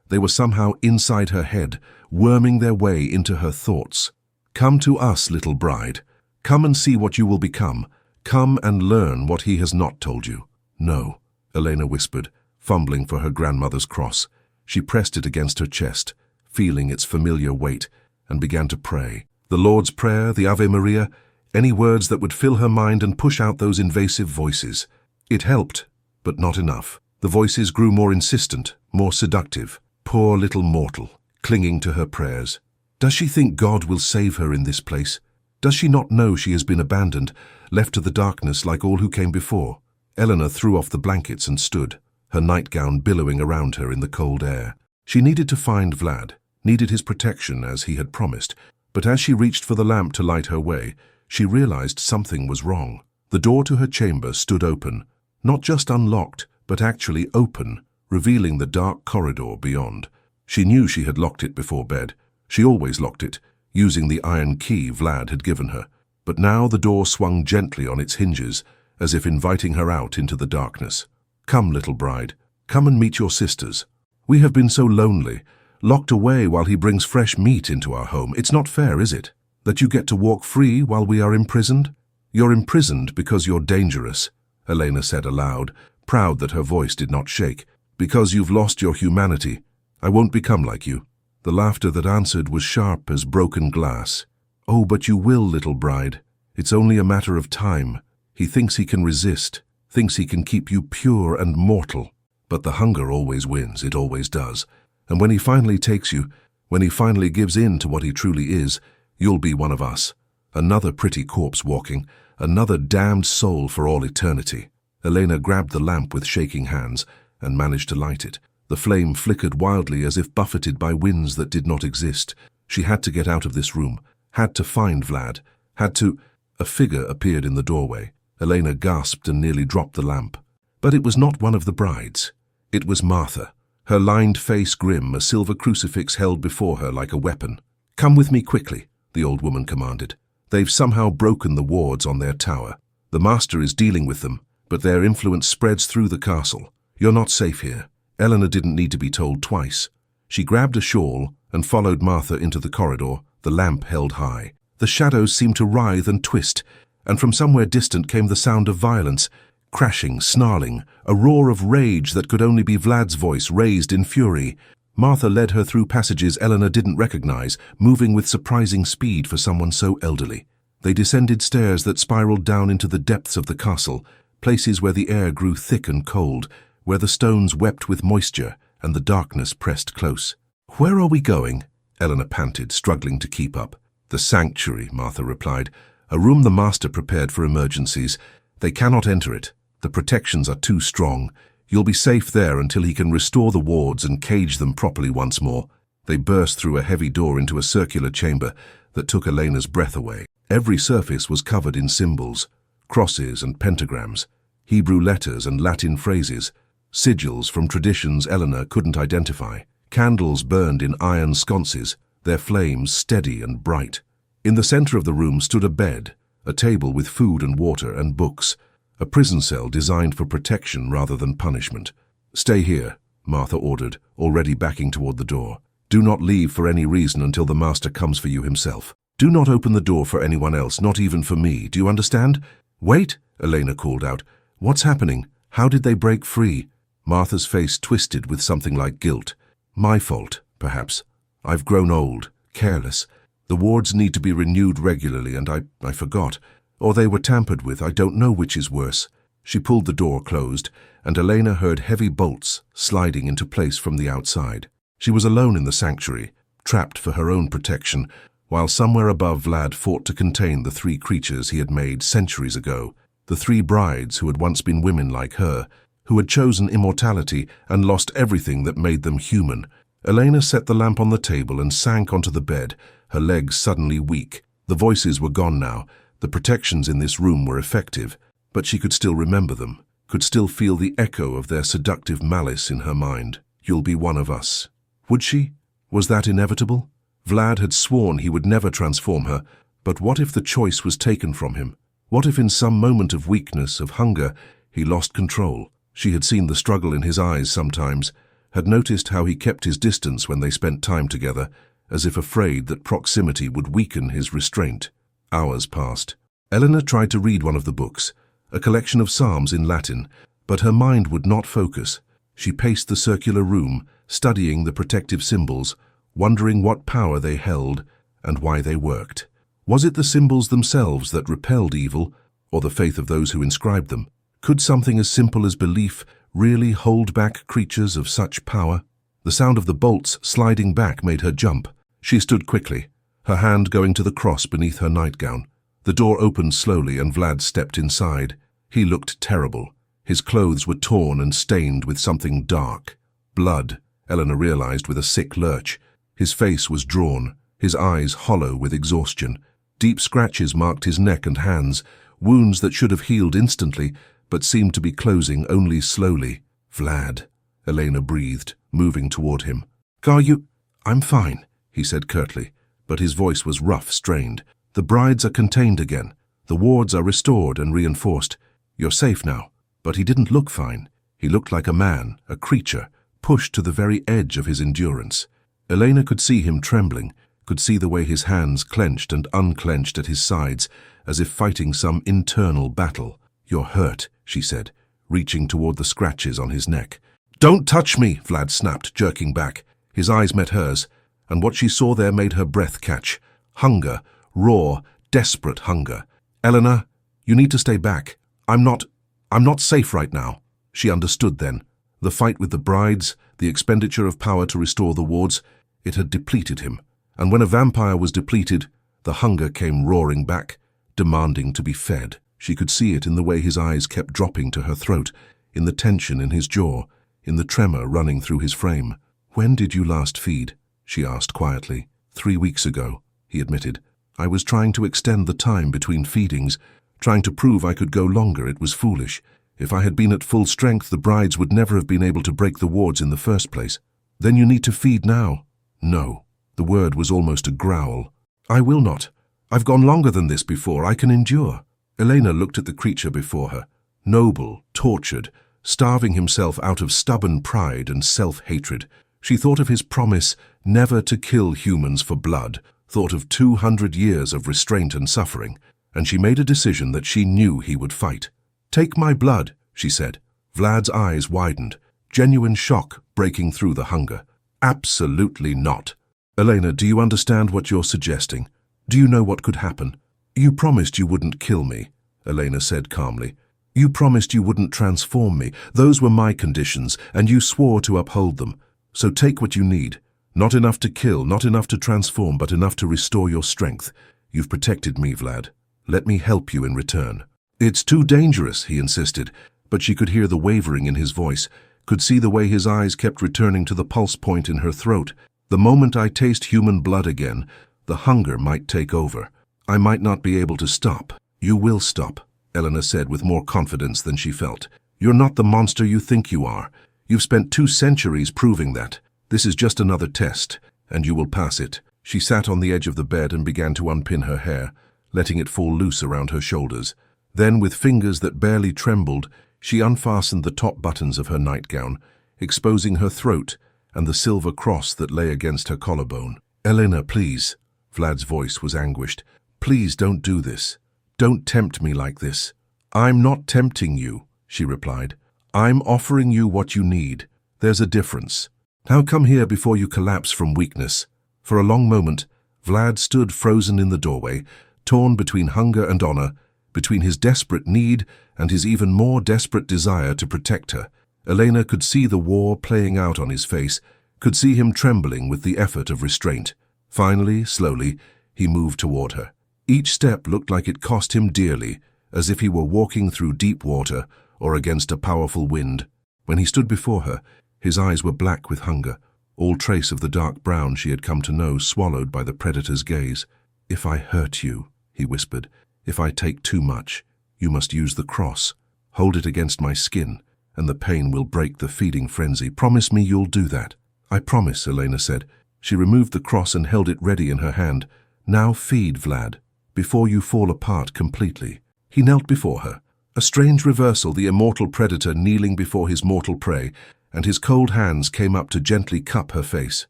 S1: they were somehow inside her head, worming their way into her thoughts. Come to us, little bride. Come and see what you will become. Come and learn what he has not told you. No, Elena whispered, fumbling for her grandmother's cross. She pressed it against her chest, feeling its familiar weight, and began to pray. The Lord's Prayer, the Ave Maria, any words that would fill her mind and push out those invasive voices. It helped, but not enough. The voices grew more insistent, more seductive. Poor little mortal, clinging to her prayers. Does she think God will save her in this place? Does she not know she has been abandoned, left to the darkness like all who came before? Elena threw off the blankets and stood, her nightgown billowing around her in the cold air. She needed to find Vlad, needed his protection as he had promised. But as she reached for the lamp to light her way, she realized something was wrong. The door to her chamber stood open, not just unlocked, but actually open, revealing the dark corridor beyond. She knew she had locked it before bed. She always locked it, using the iron key Vlad had given her. But now the door swung gently on its hinges, as if inviting her out into the darkness. Come, little bride, come and meet your sisters. We have been so lonely, locked away while he brings fresh meat into our home. It's not fair, is it? That you get to walk free while we are imprisoned? You're imprisoned because you're dangerous, Elena said aloud, proud that her voice did not shake. Because you've lost your humanity. I won't become like you. The laughter that answered was sharp as broken glass. Oh, but you will, little bride. It's only a matter of time. He thinks he can resist, thinks he can keep you pure and mortal. But the hunger always wins, it always does. And when he finally takes you, when he finally gives in to what he truly is, you'll be one of us. Another pretty corpse walking, another damned soul for all eternity. Elena grabbed the lamp with shaking hands and managed to light it. The flame flickered wildly as if buffeted by winds that did not exist. She had to get out of this room, had to find Vlad, had to... A figure appeared in the doorway. Elena gasped and nearly dropped the lamp. But it was not one of the brides. It was Martha, her lined face grim, a silver crucifix held before her like a weapon. Come with me quickly, the old woman commanded. They've somehow broken the wards on their tower. The master is dealing with them, but their influence spreads through the castle. You're not safe here. Elena didn't need to be told twice. She grabbed a shawl and followed Martha into the corridor, the lamp held high. The shadows seemed to writhe and twist, and from somewhere distant came the sound of violence, crashing, snarling, a roar of rage that could only be Vlad's voice raised in fury. Martha led her through passages Elena didn't recognize, moving with surprising speed for someone so elderly. They descended stairs that spiraled down into the depths of the castle, places where the air grew thick and cold, where the stones wept with moisture and the darkness pressed close. Where are we going? Elena panted, struggling to keep up. The sanctuary, Martha replied. A room the master prepared for emergencies. They cannot enter it. The protections are too strong. You'll be safe there until he can restore the wards and cage them properly once more. They burst through a heavy door into a circular chamber that took Elena's breath away. Every surface was covered in symbols, crosses and pentagrams, Hebrew letters and Latin phrases, sigils from traditions Elena couldn't identify. Candles burned in iron sconces, their flames steady and bright. In the center of the room stood a bed, a table with food and water and books, a prison cell designed for protection rather than punishment. Stay here, Martha ordered, already backing toward the door. Do not leave for any reason until the master comes for you himself. Do not open the door for anyone else, not even for me. Do you understand? Wait, Elena called out. What's happening? How did they break free? Martha's face twisted with something like guilt. My fault, perhaps. I've grown old, careless. The wards need to be renewed regularly, and I forgot. Or they were tampered with. I don't know which is worse. She pulled the door closed, and Elena heard heavy bolts sliding into place from the outside. She was alone in the sanctuary, trapped for her own protection, while somewhere above Vlad fought to contain the three creatures he had made centuries ago, the three brides who had once been women like her, who had chosen immortality and lost everything that made them human. Elena set the lamp on the table and sank onto the bed, her legs suddenly weak. The voices were gone now. The protections in this room were effective, but she could still remember them, could still feel the echo of their seductive malice in her mind. You'll be one of us. Would she? Was that inevitable? Vlad had sworn he would never transform her, but what if the choice was taken from him? What if in some moment of weakness, of hunger, he lost control? She had seen the struggle in his eyes sometimes, had noticed how he kept his distance when they spent time together, as if afraid that proximity would weaken his restraint. Hours passed. Elena tried to read one of the books, a collection of psalms in Latin, but her mind would not focus. She paced the circular room, studying the protective symbols, wondering what power they held and why they worked. Was it the symbols themselves that repelled evil, or the faith of those who inscribed them? Could something as simple as belief really hold back creatures of such power? The sound of the bolts sliding back made her jump. She stood quickly, her hand going to the cross beneath her nightgown. The door opened slowly and Vlad stepped inside. He looked terrible. His clothes were torn and stained with something dark. Blood, Elena realized with a sick lurch. His face was drawn, his eyes hollow with exhaustion. Deep scratches marked his neck and hands, wounds that should have healed instantly, but seemed to be closing only slowly. Vlad, Elena breathed, moving toward him. I'm fine, he said curtly, but his voice was rough, strained. The brides are contained again. The wards are restored and reinforced. You're safe now. But he didn't look fine. He looked like a man, a creature, pushed to the very edge of his endurance. Elena could see him trembling, could see the way his hands clenched and unclenched at his sides, as if fighting some internal battle. You're hurt, she said, reaching toward the scratches on his neck. Don't touch me, Vlad snapped, jerking back. His eyes met hers, and what she saw there made her breath catch. Hunger, raw, desperate hunger. Elena, you need to stay back. I'm not safe right now. She understood then. The fight with the brides, the expenditure of power to restore the wards, it had depleted him. And when a vampire was depleted, the hunger came roaring back, demanding to be fed. She could see it in the way his eyes kept dropping to her throat, in the tension in his jaw, in the tremor running through his frame. When did you last feed? She asked quietly. 3 weeks ago, he admitted. I was trying to extend the time between feedings, trying to prove I could go longer. It was foolish. If I had been at full strength, the brides would never have been able to break the wards in the first place. Then you need to feed now. No. The word was almost a growl. I will not. I've gone longer than this before. I can endure. Elena looked at the creature before her, noble, tortured, starving himself out of stubborn pride and self-hatred. She thought of his promise never to kill humans for blood, thought of 200 years of restraint and suffering, and she made a decision that she knew he would fight. Take my blood, she said. Vlad's eyes widened, genuine shock breaking through the hunger. Absolutely not. Elena, do you understand what you're suggesting? Do you know what could happen? You promised you wouldn't kill me, Elena said calmly. You promised you wouldn't transform me. Those were my conditions, and you swore to uphold them. So take what you need. Not enough to kill, not enough to transform, but enough to restore your strength. You've protected me, Vlad. Let me help you in return. It's too dangerous, he insisted, but she could hear the wavering in his voice, could see the way his eyes kept returning to the pulse point in her throat. The moment I taste human blood again, the hunger might take over. I might not be able to stop. You will stop, Elena said with more confidence than she felt. You're not the monster you think you are. You've spent 2 centuries proving that. This is just another test, and you will pass it. She sat on the edge of the bed and began to unpin her hair, letting it fall loose around her shoulders. Then, with fingers that barely trembled, she unfastened the top buttons of her nightgown, exposing her throat and the silver cross that lay against her collarbone. Elena, please. Vlad's voice was anguished. Please don't do this. Don't tempt me like this. I'm not tempting you, she replied. I'm offering you what you need. There's a difference. Now come here before you collapse from weakness." For a long moment, Vlad stood frozen in the doorway, torn between hunger and honor, between his desperate need and his even more desperate desire to protect her. Elena could see the war playing out on his face, could see him trembling with the effort of restraint. Finally, slowly, he moved toward her. Each step looked like it cost him dearly, as if he were walking through deep water or against a powerful wind. When he stood before her, his eyes were black with hunger, all trace of the dark brown she had come to know swallowed by the predator's gaze. "If I hurt you," he whispered, "if I take too much, you must use the cross. Hold it against my skin, and the pain will break the feeding frenzy. Promise me you'll do that." "I promise," Elena said. She removed the cross and held it ready in her hand. "Now feed, Vlad, before you fall apart completely." He knelt before her. A strange reversal, the immortal predator kneeling before his mortal prey, and his cold hands came up to gently cup her face.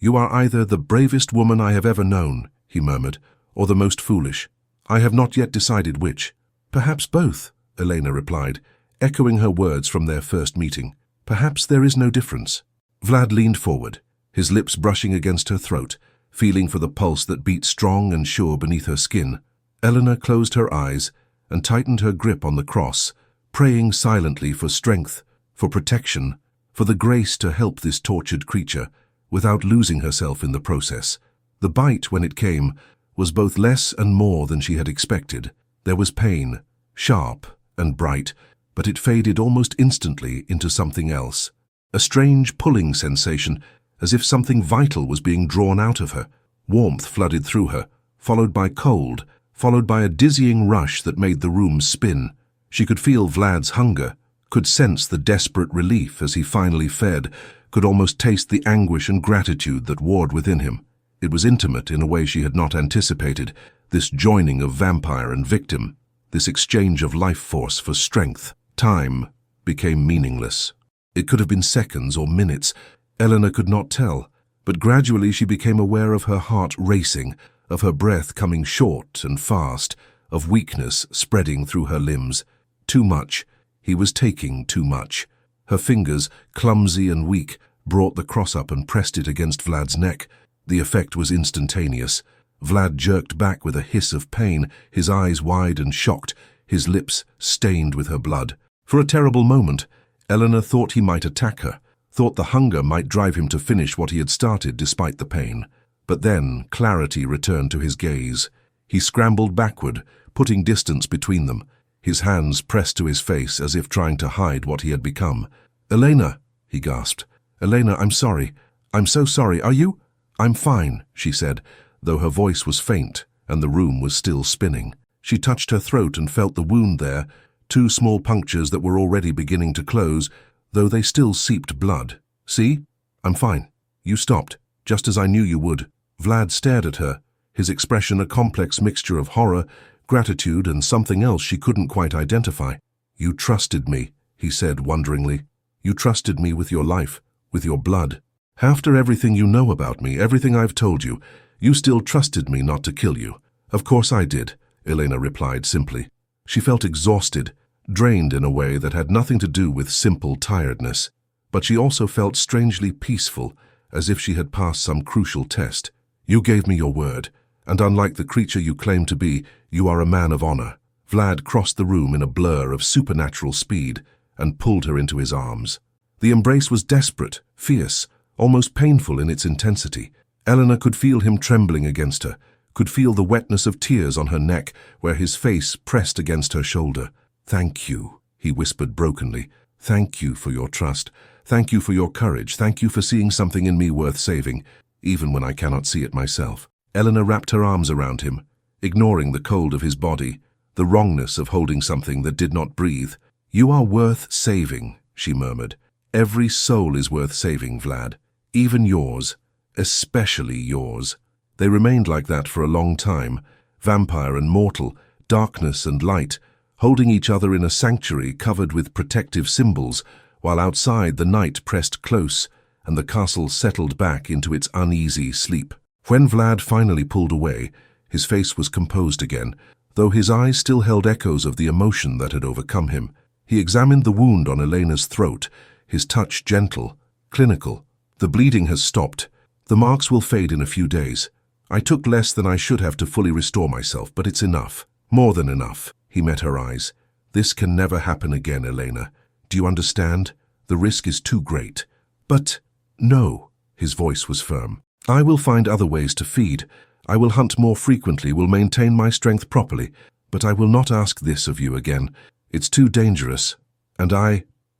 S1: "You are either the bravest woman I have ever known," he murmured, "or the most foolish. I have not yet decided which." "Perhaps both," Elena replied, echoing her words from their first meeting. "Perhaps there is no difference." Vlad leaned forward, his lips brushing against her throat, feeling for the pulse that beat strong and sure beneath her skin. Elena closed her eyes and tightened her grip on the cross, praying silently for strength, for protection, for the grace to help this tortured creature, without losing herself in the process. The bite, when it came, was both less and more than she had expected. There was pain, sharp and bright, but it faded almost instantly into something else. A strange pulling sensation, as if something vital was being drawn out of her. Warmth flooded through her, followed by cold, followed by a dizzying rush that made the room spin. She could feel Vlad's hunger, could sense the desperate relief as he finally fed, could almost taste the anguish and gratitude that warred within him. It was intimate in a way she had not anticipated, this joining of vampire and victim, this exchange of life force for strength. Time became meaningless. It could have been seconds or minutes. Elena could not tell, but gradually she became aware of her heart racing, of her breath coming short and fast, of weakness spreading through her limbs. Too much. He was taking too much. Her fingers, clumsy and weak, brought the cross up and pressed it against Vlad's neck. The effect was instantaneous. Vlad jerked back with a hiss of pain, his eyes wide and shocked, his lips stained with her blood. For a terrible moment, Elena thought he might attack her, thought the hunger might drive him to finish what he had started despite the pain. But then clarity returned to his gaze. He scrambled backward, putting distance between them, his hands pressed to his face as if trying to hide what he had become. "Elena," he gasped. "Elena, I'm sorry. I'm so sorry. Are you?" "I'm fine," she said, though her voice was faint and the room was still spinning. She touched her throat and felt the wound there, two small punctures that were already beginning to close, though they still seeped blood. "See? I'm fine. You stopped, just as I knew you would." Vlad stared at her, his expression a complex mixture of horror, gratitude, and something else she couldn't quite identify. "You trusted me," he said wonderingly. "You trusted me with your life, with your blood. After everything you know about me, everything I've told you, you still trusted me not to kill you." "Of course I did," Elena replied simply. She felt exhausted, drained in a way that had nothing to do with simple tiredness. But she also felt strangely peaceful, as if she had passed some crucial test. "You gave me your word, and unlike the creature you claim to be, you are a man of honor." Vlad crossed the room in a blur of supernatural speed and pulled her into his arms. The embrace was desperate, fierce, almost painful in its intensity. Elena could feel him trembling against her, could feel the wetness of tears on her neck where his face pressed against her shoulder. "Thank you," he whispered brokenly. "Thank you for your trust. Thank you for your courage. Thank you for seeing something in me worth saving, even when I cannot see it myself." Elena wrapped her arms around him, ignoring the cold of his body, the wrongness of holding something that did not breathe. "You are worth saving," she murmured. "Every soul is worth saving, Vlad. Even yours. Especially yours." They remained like that for a long time, vampire and mortal, darkness and light, holding each other in a sanctuary covered with protective symbols, while outside the night pressed close and the castle settled back into its uneasy sleep. When Vlad finally pulled away, his face was composed again, though his eyes still held echoes of the emotion that had overcome him. He examined the wound on Elena's throat, his touch gentle, clinical. The bleeding has stopped. The marks will fade in a few days. I took less than I should have to fully restore myself, but it's enough. More than enough. He met her eyes. This can never happen again, Elena. Do you understand? The risk is too great. But, no. His voice was firm. I will find other ways to feed. I will hunt more frequently, will maintain my strength properly. But I will not ask this of you again. It's too dangerous. And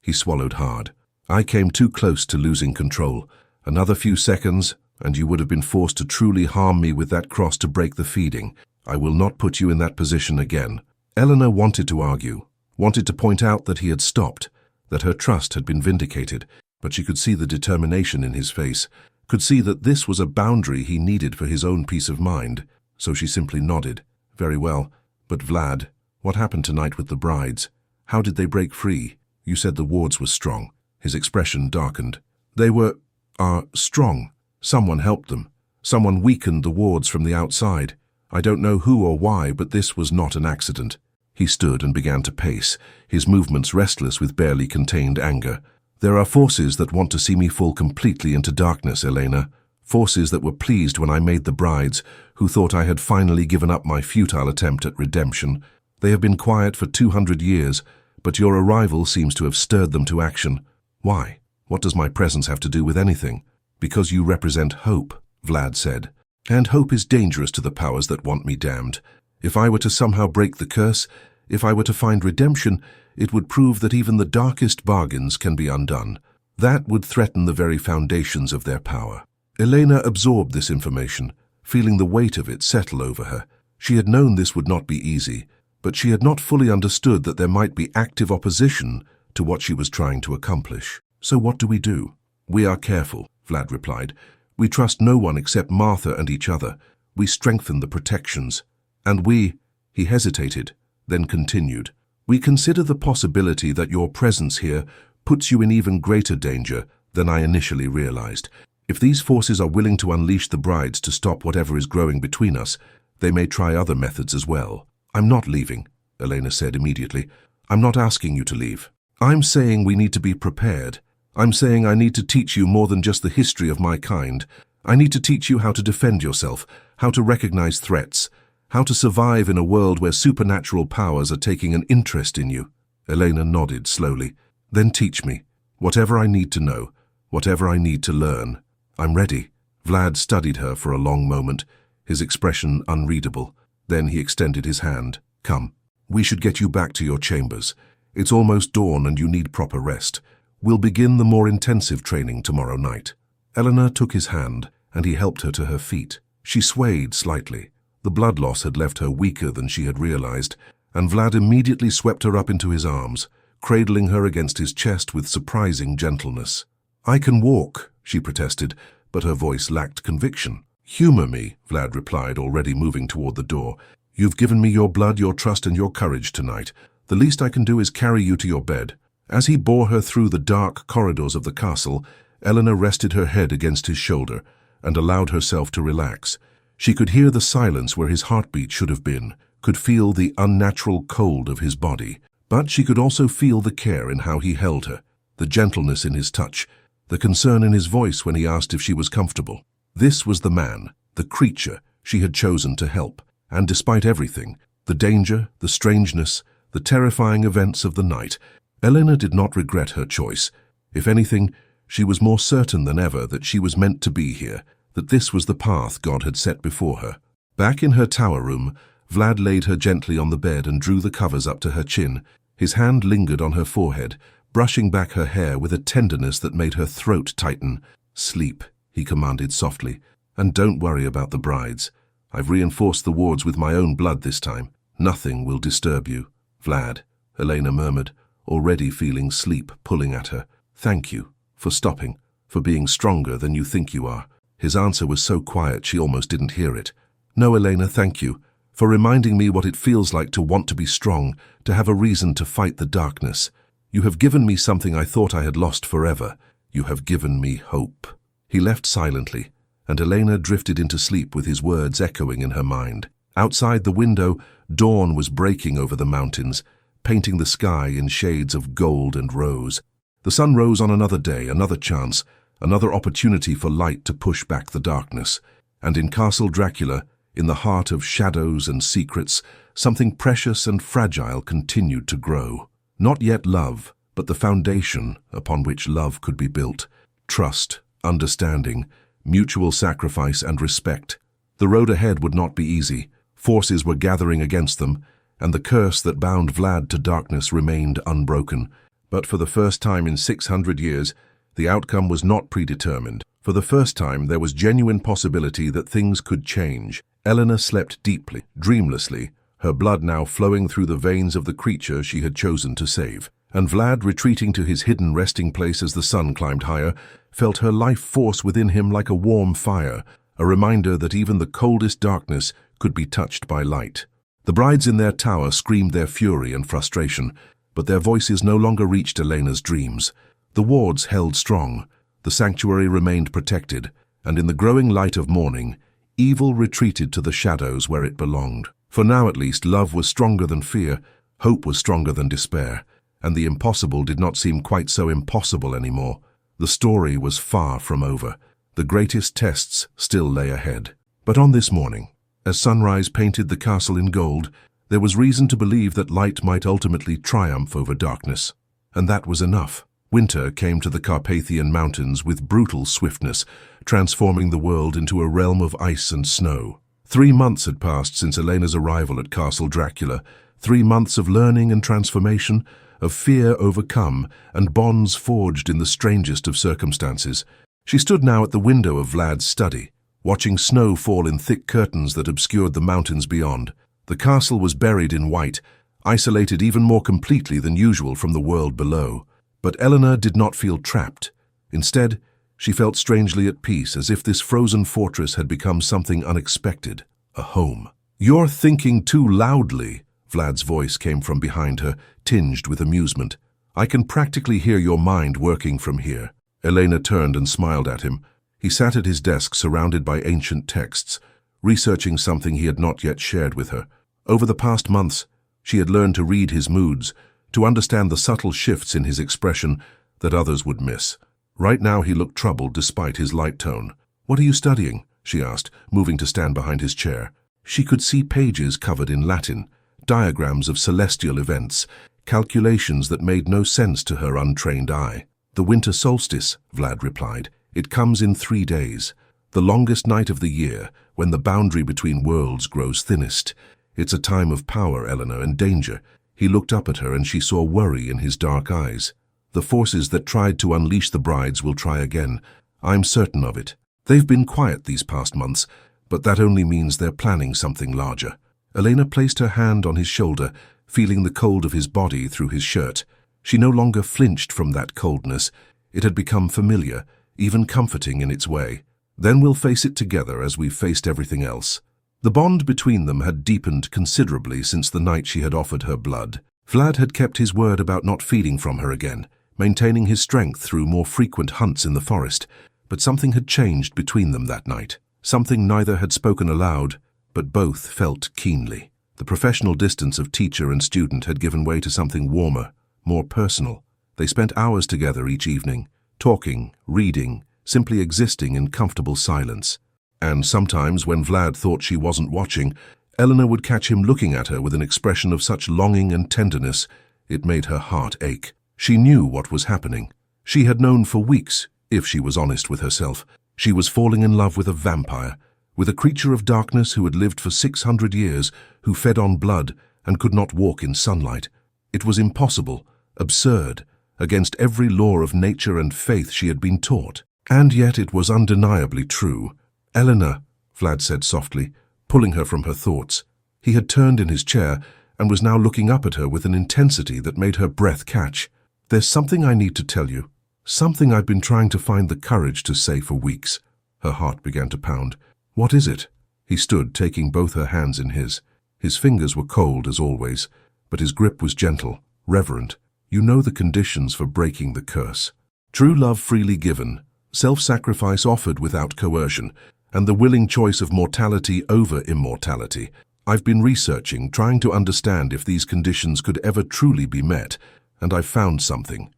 S1: he swallowed hard. I came too close to losing control. Another few seconds, and you would have been forced to truly harm me with that cross to break the feeding. I will not put you in that position again. Elena wanted to argue, wanted to point out that he had stopped, that her trust had been vindicated, but she could see the determination in his face, could see that this was a boundary he needed for his own peace of mind, so she simply nodded. Very well, but Vlad, what happened tonight with the brides? How did they break free? You said the wards were strong. His expression darkened. They were, strong. Someone helped them. Someone weakened the wards from the outside. I don't know who or why, but this was not an accident. He stood and began to pace, his movements restless with barely contained anger. There are forces that want to see me fall completely into darkness, Elena. Forces that were pleased when I made the brides, who thought I had finally given up my futile attempt at redemption. They have been quiet for 200 years, but your arrival seems to have stirred them to action. Why? What does my presence have to do with anything? Because you represent hope, Vlad said. And hope is dangerous to the powers that want me damned. If I were to somehow break the curse, if I were to find redemption, it would prove that even the darkest bargains can be undone. That would threaten the very foundations of their power. Elena absorbed this information, feeling the weight of it settle over her. She had known this would not be easy, but she had not fully understood that there might be active opposition to what she was trying to accomplish. So what do we do? We are careful, Vlad replied. We trust no one except Martha and each other. We strengthen the protections. And he hesitated, then continued. We consider the possibility that your presence here puts you in even greater danger than I initially realized. If these forces are willing to unleash the brides to stop whatever is growing between us, they may try other methods as well. I'm not leaving, Elena said immediately. I'm not asking you to leave. I'm saying we need to be prepared. I'm saying I need to teach you more than just the history of my kind. I need to teach you how to defend yourself, how to recognize threats, how to survive in a world where supernatural powers are taking an interest in you. Elena nodded slowly. Then teach me. Whatever I need to know, whatever I need to learn. I'm ready. Vlad studied her for a long moment, his expression unreadable. Then he extended his hand. Come. We should get you back to your chambers. It's almost dawn and you need proper rest. We'll begin the more intensive training tomorrow night. Elena took his hand, and he helped her to her feet. She swayed slightly. The blood loss had left her weaker than she had realized, and Vlad immediately swept her up into his arms, cradling her against his chest with surprising gentleness. I can walk, she protested, but her voice lacked conviction. Humor me, Vlad replied, already moving toward the door. You've given me your blood, your trust, and your courage tonight. The least I can do is carry you to your bed. As he bore her through the dark corridors of the castle, Elena rested her head against his shoulder and allowed herself to relax. She could hear the silence where his heartbeat should have been, could feel the unnatural cold of his body, but she could also feel the care in how he held her, the gentleness in his touch, the concern in his voice when he asked if she was comfortable. This was the man, the creature she had chosen to help, and despite everything, the danger, the strangeness, the terrifying events of the night, Elena did not regret her choice. If anything, she was more certain than ever that she was meant to be here, that this was the path God had set before her. Back in her tower room, Vlad laid her gently on the bed and drew the covers up to her chin. His hand lingered on her forehead, brushing back her hair with a tenderness that made her throat tighten. Sleep, he commanded softly, and don't worry about the brides. I've reinforced the wards with my own blood this time. Nothing will disturb you. Vlad, Elena murmured, already feeling sleep pulling at her. Thank you, for stopping, for being stronger than you think you are. His answer was so quiet she almost didn't hear it. No, Elena, thank you, for reminding me what it feels like to want to be strong, to have a reason to fight the darkness. You have given me something I thought I had lost forever. You have given me hope. He left silently, and Elena drifted into sleep with his words echoing in her mind. Outside the window, dawn was breaking over the mountains. painting the sky in shades of gold and rose. The sun rose on another day, another chance, another opportunity for light to push back the darkness. And in Castle Dracula, in the heart of shadows and secrets, something precious and fragile continued to grow. Not yet love, but the foundation upon which love could be built. Trust, understanding, mutual sacrifice and respect. The road ahead would not be easy. Forces were gathering against them, and the curse that bound Vlad to darkness remained unbroken. But for the first time in 600 years, the outcome was not predetermined. For the first time, there was genuine possibility that things could change. Elena slept deeply, dreamlessly, her blood now flowing through the veins of the creature she had chosen to save. And Vlad, retreating to his hidden resting place as the sun climbed higher, felt her life force within him like a warm fire, a reminder that even the coldest darkness could be touched by light. The brides in their tower screamed their fury and frustration, but their voices no longer reached Elena's dreams. The wards held strong, the sanctuary remained protected, and in the growing light of morning, evil retreated to the shadows where it belonged. For now at least, love was stronger than fear, hope was stronger than despair, and the impossible did not seem quite so impossible anymore. The story was far from over. The greatest tests still lay ahead. But on this morning, as sunrise painted the castle in gold, there was reason to believe that light might ultimately triumph over darkness. And that was enough. Winter came to the Carpathian Mountains with brutal swiftness, transforming the world into a realm of ice and snow. 3 months had passed since Elena's arrival at Castle Dracula, 3 months of learning and transformation, of fear overcome and bonds forged in the strangest of circumstances. She stood now at the window of Vlad's study, watching snow fall in thick curtains that obscured the mountains beyond. The castle was buried in white, isolated even more completely than usual from the world below. But Elena did not feel trapped. Instead, she felt strangely at peace, as if this frozen fortress had become something unexpected, a home. "You're thinking too loudly," Vlad's voice came from behind her, tinged with amusement. "I can practically hear your mind working from here." Elena turned and smiled at him. He sat at his desk surrounded by ancient texts, researching something he had not yet shared with her. Over the past months, she had learned to read his moods, to understand the subtle shifts in his expression that others would miss. Right now he looked troubled despite his light tone. "What are you studying?" she asked, moving to stand behind his chair. She could see pages covered in Latin, diagrams of celestial events, calculations that made no sense to her untrained eye. "The winter solstice," Vlad replied. "It comes in 3 days. The longest night of the year, when the boundary between worlds grows thinnest. It's a time of power, Elena, and danger." He looked up at her and she saw worry in his dark eyes. "The forces that tried to unleash the brides will try again. I'm certain of it. They've been quiet these past months, but that only means they're planning something larger." Elena placed her hand on his shoulder, feeling the cold of his body through his shirt. She no longer flinched from that coldness. It had become familiar, even comforting in its way. "Then we'll face it together as we've faced everything else." The bond between them had deepened considerably since the night she had offered her blood. Vlad had kept his word about not feeding from her again, maintaining his strength through more frequent hunts in the forest. But something had changed between them that night. Something neither had spoken aloud, but both felt keenly. The professional distance of teacher and student had given way to something warmer, more personal. They spent hours together each evening, talking, reading, simply existing in comfortable silence. And sometimes, when Vlad thought she wasn't watching, Elena would catch him looking at her with an expression of such longing and tenderness, it made her heart ache. She knew what was happening. She had known for weeks, if she was honest with herself. She was falling in love with a vampire, with a creature of darkness who had lived for 600 years, who fed on blood and could not walk in sunlight. It was impossible, absurd, against every law of nature and faith she had been taught. And yet it was undeniably true. "Elena," Vlad said softly, pulling her from her thoughts. He had turned in his chair and was now looking up at her with an intensity that made her breath catch. "There's something I need to tell you. Something I've been trying to find the courage to say for weeks." Her heart began to pound. "What is it?" He stood, taking both her hands in his. His fingers were cold as always, but his grip was gentle, reverent. "You know the conditions for breaking the curse. True love freely given, self-sacrifice offered without coercion, and the willing choice of mortality over immortality. I've been researching, trying to understand if these conditions could ever truly be met, and I've found something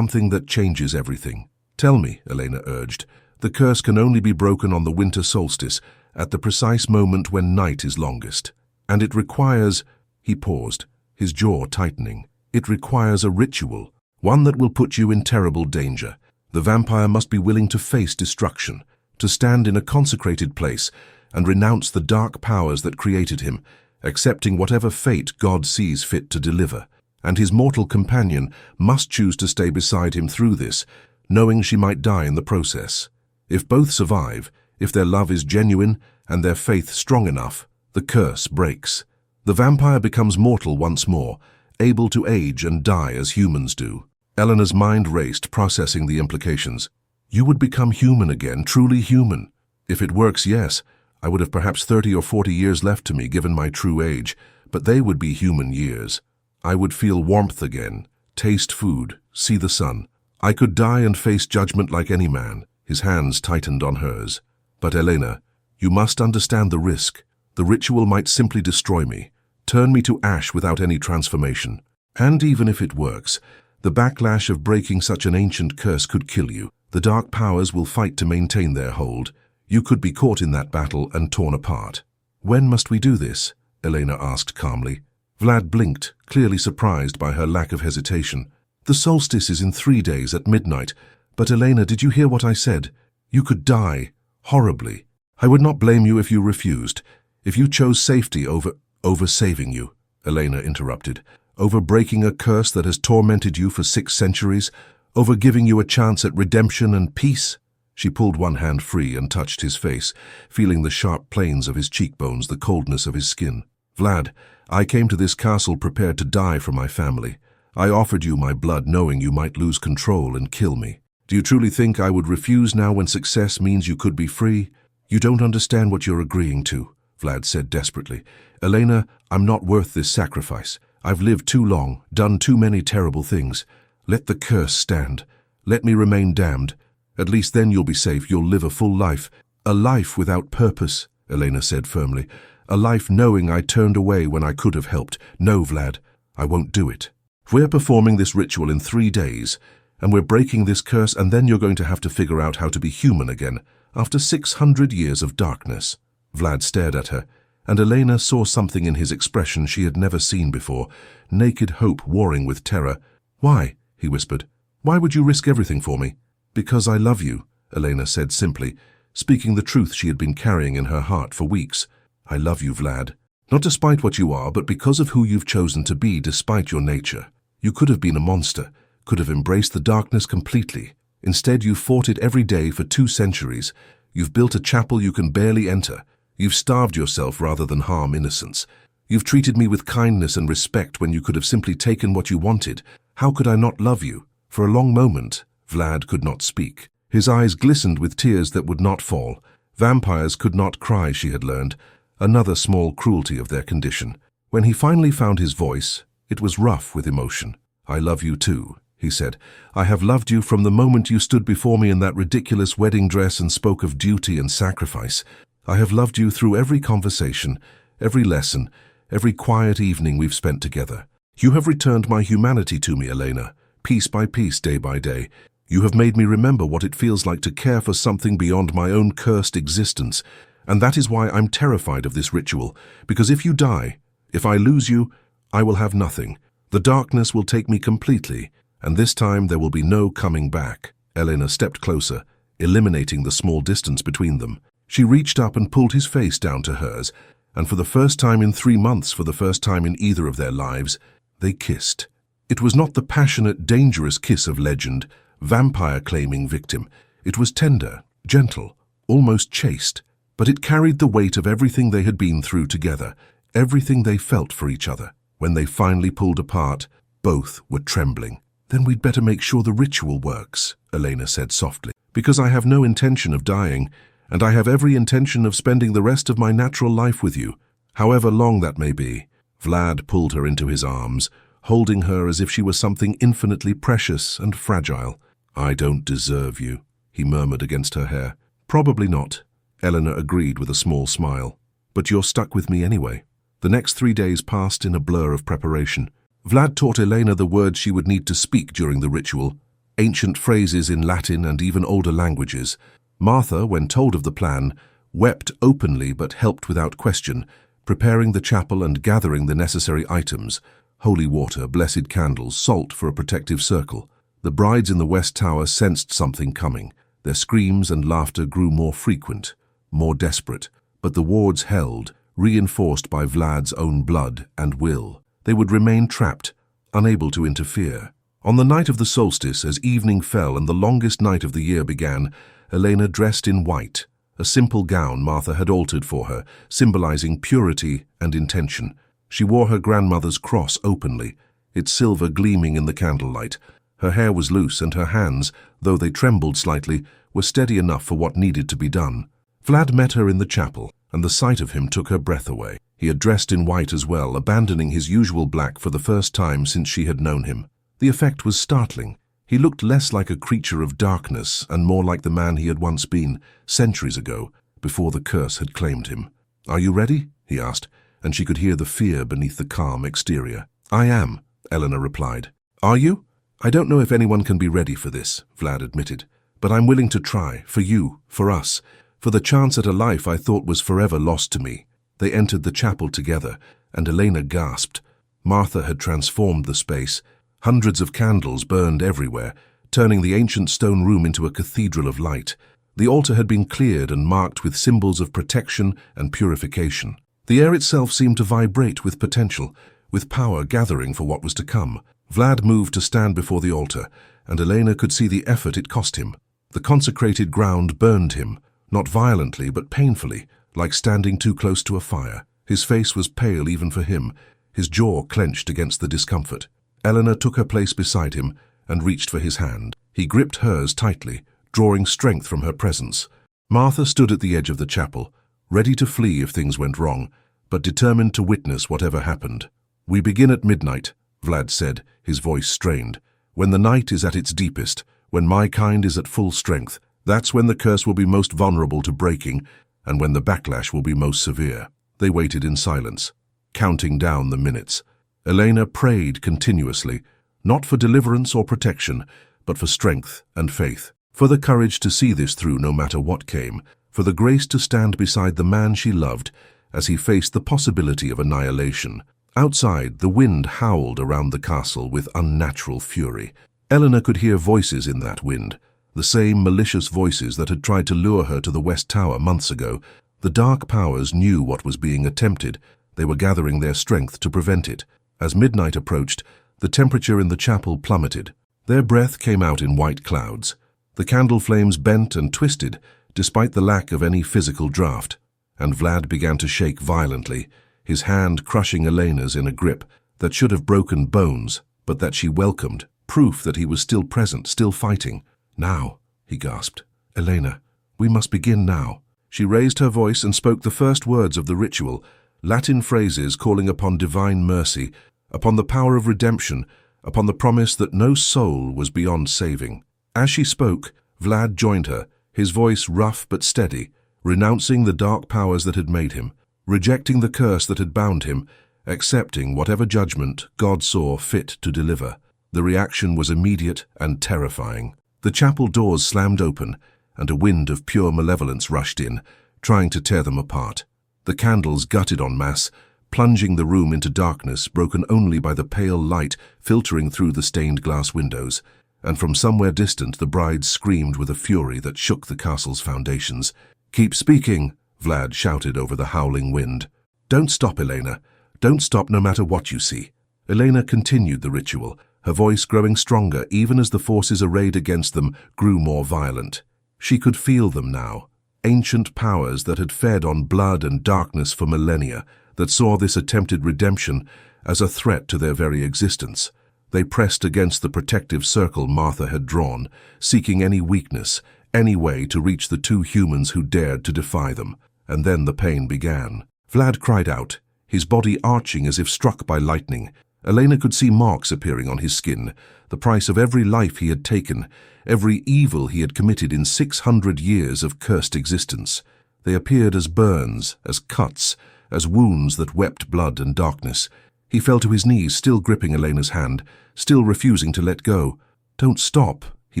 S1: that changes everything. Tell me, Elena urged. The curse can only be broken on the winter solstice, at the precise moment when night is longest. And it requires— He paused, his jaw tightening. It requires a ritual, one that will put you in terrible danger. The vampire must be willing to face destruction, to stand in a consecrated place and renounce the dark powers that created him, accepting whatever fate God sees fit to deliver. And his mortal companion must choose to stay beside him through this, knowing she might die in the process. If both survive, if their love is genuine and their faith strong enough, the curse breaks. The vampire becomes mortal once more, able to age and die as humans do. Elena's mind raced, processing the implications. You would become human again, truly human. If it works, yes, I would have perhaps 30 or 40 years left to me given my true age, but they would be human years. I would feel warmth again, taste food, see the sun. I could die and face judgment like any man. His hands tightened on hers. But Elena, you must understand the risk. The ritual might simply destroy me, turn me to ash without any transformation. And even if it works, the backlash of breaking such an ancient curse could kill you. The dark powers will fight to maintain their hold. You could be caught in that battle and torn apart. When must we do this? Elena asked calmly. Vlad blinked, clearly surprised by her lack of hesitation. The solstice is in 3 days at midnight. But Elena, did you hear what I said? You could die, horribly. I would not blame you if you refused, if you chose safety over saving you, Elena interrupted, over breaking a curse that has tormented you for 6 centuries, over giving you a chance at redemption and peace. She pulled one hand free and touched his face, feeling the sharp planes of his cheekbones, the coldness of his skin. Vlad, I came to this castle prepared to die for my family. I offered you my blood knowing you might lose control and kill me. Do you truly think I would refuse now when success means you could be free? You don't understand what you're agreeing to, Vlad said desperately. Elena, I'm not worth this sacrifice. I've lived too long, done too many terrible things. Let the curse stand. Let me remain damned. At least then you'll be safe, you'll live a full life. A life without purpose, Elena said firmly. A life knowing I turned away when I could have helped. No, Vlad, I won't do it. We're performing this ritual in 3 days, and we're breaking this curse, and then you're going to have to figure out how to be human again, after 600 years of darkness. Vlad stared at her, and Elena saw something in his expression she had never seen before, naked hope warring with terror. Why? He whispered. Why would you risk everything for me? Because I love you, Elena said simply, speaking the truth she had been carrying in her heart for weeks. I love you, Vlad. Not despite what you are, but because of who you've chosen to be despite your nature. You could have been a monster, could have embraced the darkness completely. Instead, you've fought it every day for 2 centuries. You've built a chapel you can barely enter. You've starved yourself rather than harm innocence. You've treated me with kindness and respect when you could have simply taken what you wanted. How could I not love you? For a long moment, Vlad could not speak. His eyes glistened with tears that would not fall. Vampires could not cry, she had learned, another small cruelty of their condition. When he finally found his voice, it was rough with emotion. I love you too, he said. I have loved you from the moment you stood before me in that ridiculous wedding dress and spoke of duty and sacrifice. I have loved you through every conversation, every lesson, every quiet evening we've spent together. You have returned my humanity to me, Elena, piece by piece, day by day. You have made me remember what it feels like to care for something beyond my own cursed existence. And that is why I'm terrified of this ritual, because if you die, if I lose you, I will have nothing. The darkness will take me completely, and this time there will be no coming back. Elena stepped closer, eliminating the small distance between them. She reached up and pulled his face down to hers, and for the first time in 3 months, for the first time in either of their lives, they kissed. It was not the passionate, dangerous kiss of legend, vampire-claiming victim. It was tender, gentle, almost chaste, but it carried the weight of everything they had been through together, everything they felt for each other. When they finally pulled apart, both were trembling. Then we'd better make sure the ritual works, Elena said softly, because I have no intention of dying, and I have every intention of spending the rest of my natural life with you, however long that may be. Vlad pulled her into his arms, holding her as if she was something infinitely precious and fragile. I don't deserve you, he murmured against her hair. Probably not, Elena agreed with a small smile. But you're stuck with me anyway. The next 3 days passed in a blur of preparation. Vlad taught Elena the words she would need to speak during the ritual, ancient phrases in Latin and even older languages. Martha, when told of the plan, wept openly but helped without question, preparing the chapel and gathering the necessary items: holy water, blessed candles, salt for a protective circle. The brides in the West Tower sensed something coming. Their screams and laughter grew more frequent, more desperate, but the wards held, reinforced by Vlad's own blood and will. They would remain trapped, unable to interfere. On the night of the solstice, as evening fell and the longest night of the year began, Elena dressed in white, a simple gown Martha had altered for her, symbolizing purity and intention. She wore her grandmother's cross openly, its silver gleaming in the candlelight. Her hair was loose and her hands, though they trembled slightly, were steady enough for what needed to be done. Vlad met her in the chapel, and the sight of him took her breath away. He had dressed in white as well, abandoning his usual black for the first time since she had known him. The effect was startling. He looked less like a creature of darkness and more like the man he had once been, centuries ago, before the curse had claimed him. "Are you ready?" he asked, and she could hear the fear beneath the calm exterior. "I am," Elena replied. "Are you?" "I don't know if anyone can be ready for this," Vlad admitted, "but I'm willing to try, for you, for us, for the chance at a life I thought was forever lost to me." They entered the chapel together, and Elena gasped. Martha had transformed the space. Hundreds of candles burned everywhere, turning the ancient stone room into a cathedral of light. The altar had been cleared and marked with symbols of protection and purification. The air itself seemed to vibrate with potential, with power gathering for what was to come. Vlad moved to stand before the altar, and Elena could see the effort it cost him. The consecrated ground burned him, not violently but painfully, like standing too close to a fire. His face was pale even for him, his jaw clenched against the discomfort. Elena took her place beside him and reached for his hand. He gripped hers tightly, drawing strength from her presence. Martha stood at the edge of the chapel, ready to flee if things went wrong, but determined to witness whatever happened. "We begin at midnight," Vlad said, his voice strained. "When the night is at its deepest, when my kind is at full strength, that's when the curse will be most vulnerable to breaking, and when the backlash will be most severe." They waited in silence, counting down the minutes. Elena prayed continuously, not for deliverance or protection, but for strength and faith, for the courage to see this through no matter what came, for the grace to stand beside the man she loved as he faced the possibility of annihilation. Outside, the wind howled around the castle with unnatural fury. Elena could hear voices in that wind, the same malicious voices that had tried to lure her to the West Tower months ago. The dark powers knew what was being attempted. They were gathering their strength to prevent it. As midnight approached, the temperature in the chapel plummeted. Their breath came out in white clouds. The candle flames bent and twisted, despite the lack of any physical draft, and Vlad began to shake violently, his hand crushing Elena's in a grip that should have broken bones, but that she welcomed, proof that he was still present, still fighting. "Now," he gasped. "Elena, we must begin now." She raised her voice and spoke the first words of the ritual, Latin phrases calling upon divine mercy, upon the power of redemption, upon the promise that no soul was beyond saving. As she spoke, Vlad joined her, his voice rough but steady, renouncing the dark powers that had made him, rejecting the curse that had bound him, accepting whatever judgment God saw fit to deliver. The reaction was immediate and terrifying. The chapel doors slammed open, and a wind of pure malevolence rushed in, trying to tear them apart. The candles gutted en masse, plunging the room into darkness broken only by the pale light filtering through the stained glass windows, and from somewhere distant the brides screamed with a fury that shook the castle's foundations. "Keep speaking," Vlad shouted over the howling wind. "Don't stop, Elena. Don't stop no matter what you see." Elena continued the ritual, her voice growing stronger even as the forces arrayed against them grew more violent. She could feel them now, ancient powers that had fed on blood and darkness for millennia, that saw this attempted redemption as a threat to their very existence. They pressed against the protective circle Martha had drawn, seeking any weakness, any way to reach the two humans who dared to defy them. And then the pain began. Vlad cried out, his body arching as if struck by lightning. Elena could see marks appearing on his skin, the price of every life he had taken, every evil he had committed in 600 years of cursed existence. They appeared as burns, as cuts, as wounds that wept blood and darkness. He fell to his knees, still gripping Elena's hand, still refusing to let go. "Don't stop," he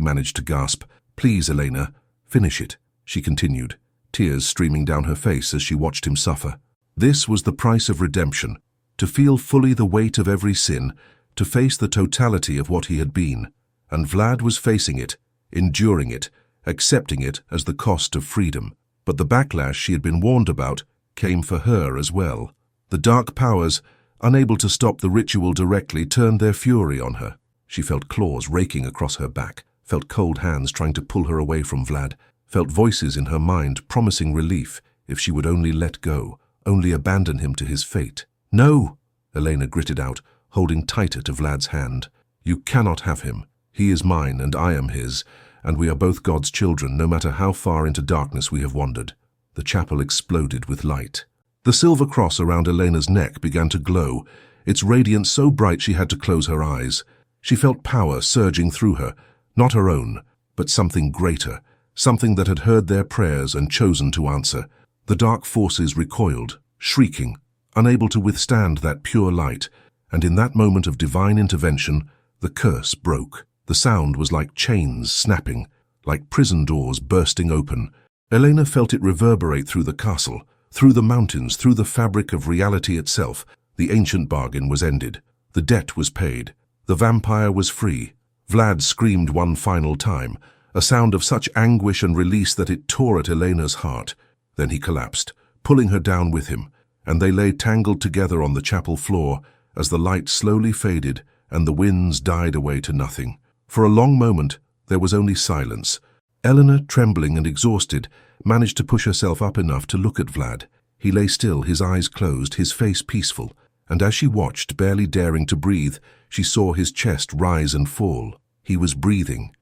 S1: managed to gasp. "Please, Elena, finish it," she continued, tears streaming down her face as she watched him suffer. This was the price of redemption, to feel fully the weight of every sin, to face the totality of what he had been. And Vlad was facing it, enduring it, accepting it as the cost of freedom. But the backlash she had been warned about came for her as well. The dark powers, unable to stop the ritual directly, turned their fury on her. She felt claws raking across her back, felt cold hands trying to pull her away from Vlad, felt voices in her mind promising relief if she would only let go, only abandon him to his fate. "No!" Elena gritted out, holding tighter to Vlad's hand. "You cannot have him. He is mine and I am his, and we are both God's children, no matter how far into darkness we have wandered." The chapel exploded with light. The silver cross around Elena's neck began to glow, its radiance so bright she had to close her eyes. She felt power surging through her, not her own, but something greater, something that had heard their prayers and chosen to answer. The dark forces recoiled, shrieking, unable to withstand that pure light, and in that moment of divine intervention, the curse broke. The sound was like chains snapping, like prison doors bursting open. Elena felt it reverberate through the castle, through the mountains, through the fabric of reality itself. The ancient bargain was ended. The debt was paid. The vampire was free. Vlad screamed one final time, a sound of such anguish and release that it tore at Elena's heart. Then he collapsed, pulling her down with him, and they lay tangled together on the chapel floor as the light slowly faded and the winds died away to nothing. For a long moment, there was only silence. Elena, trembling and exhausted, managed to push herself up enough to look at Vlad. He lay still, his eyes closed, his face peaceful, and as she watched, barely daring to breathe, she saw his chest rise and fall. He was breathing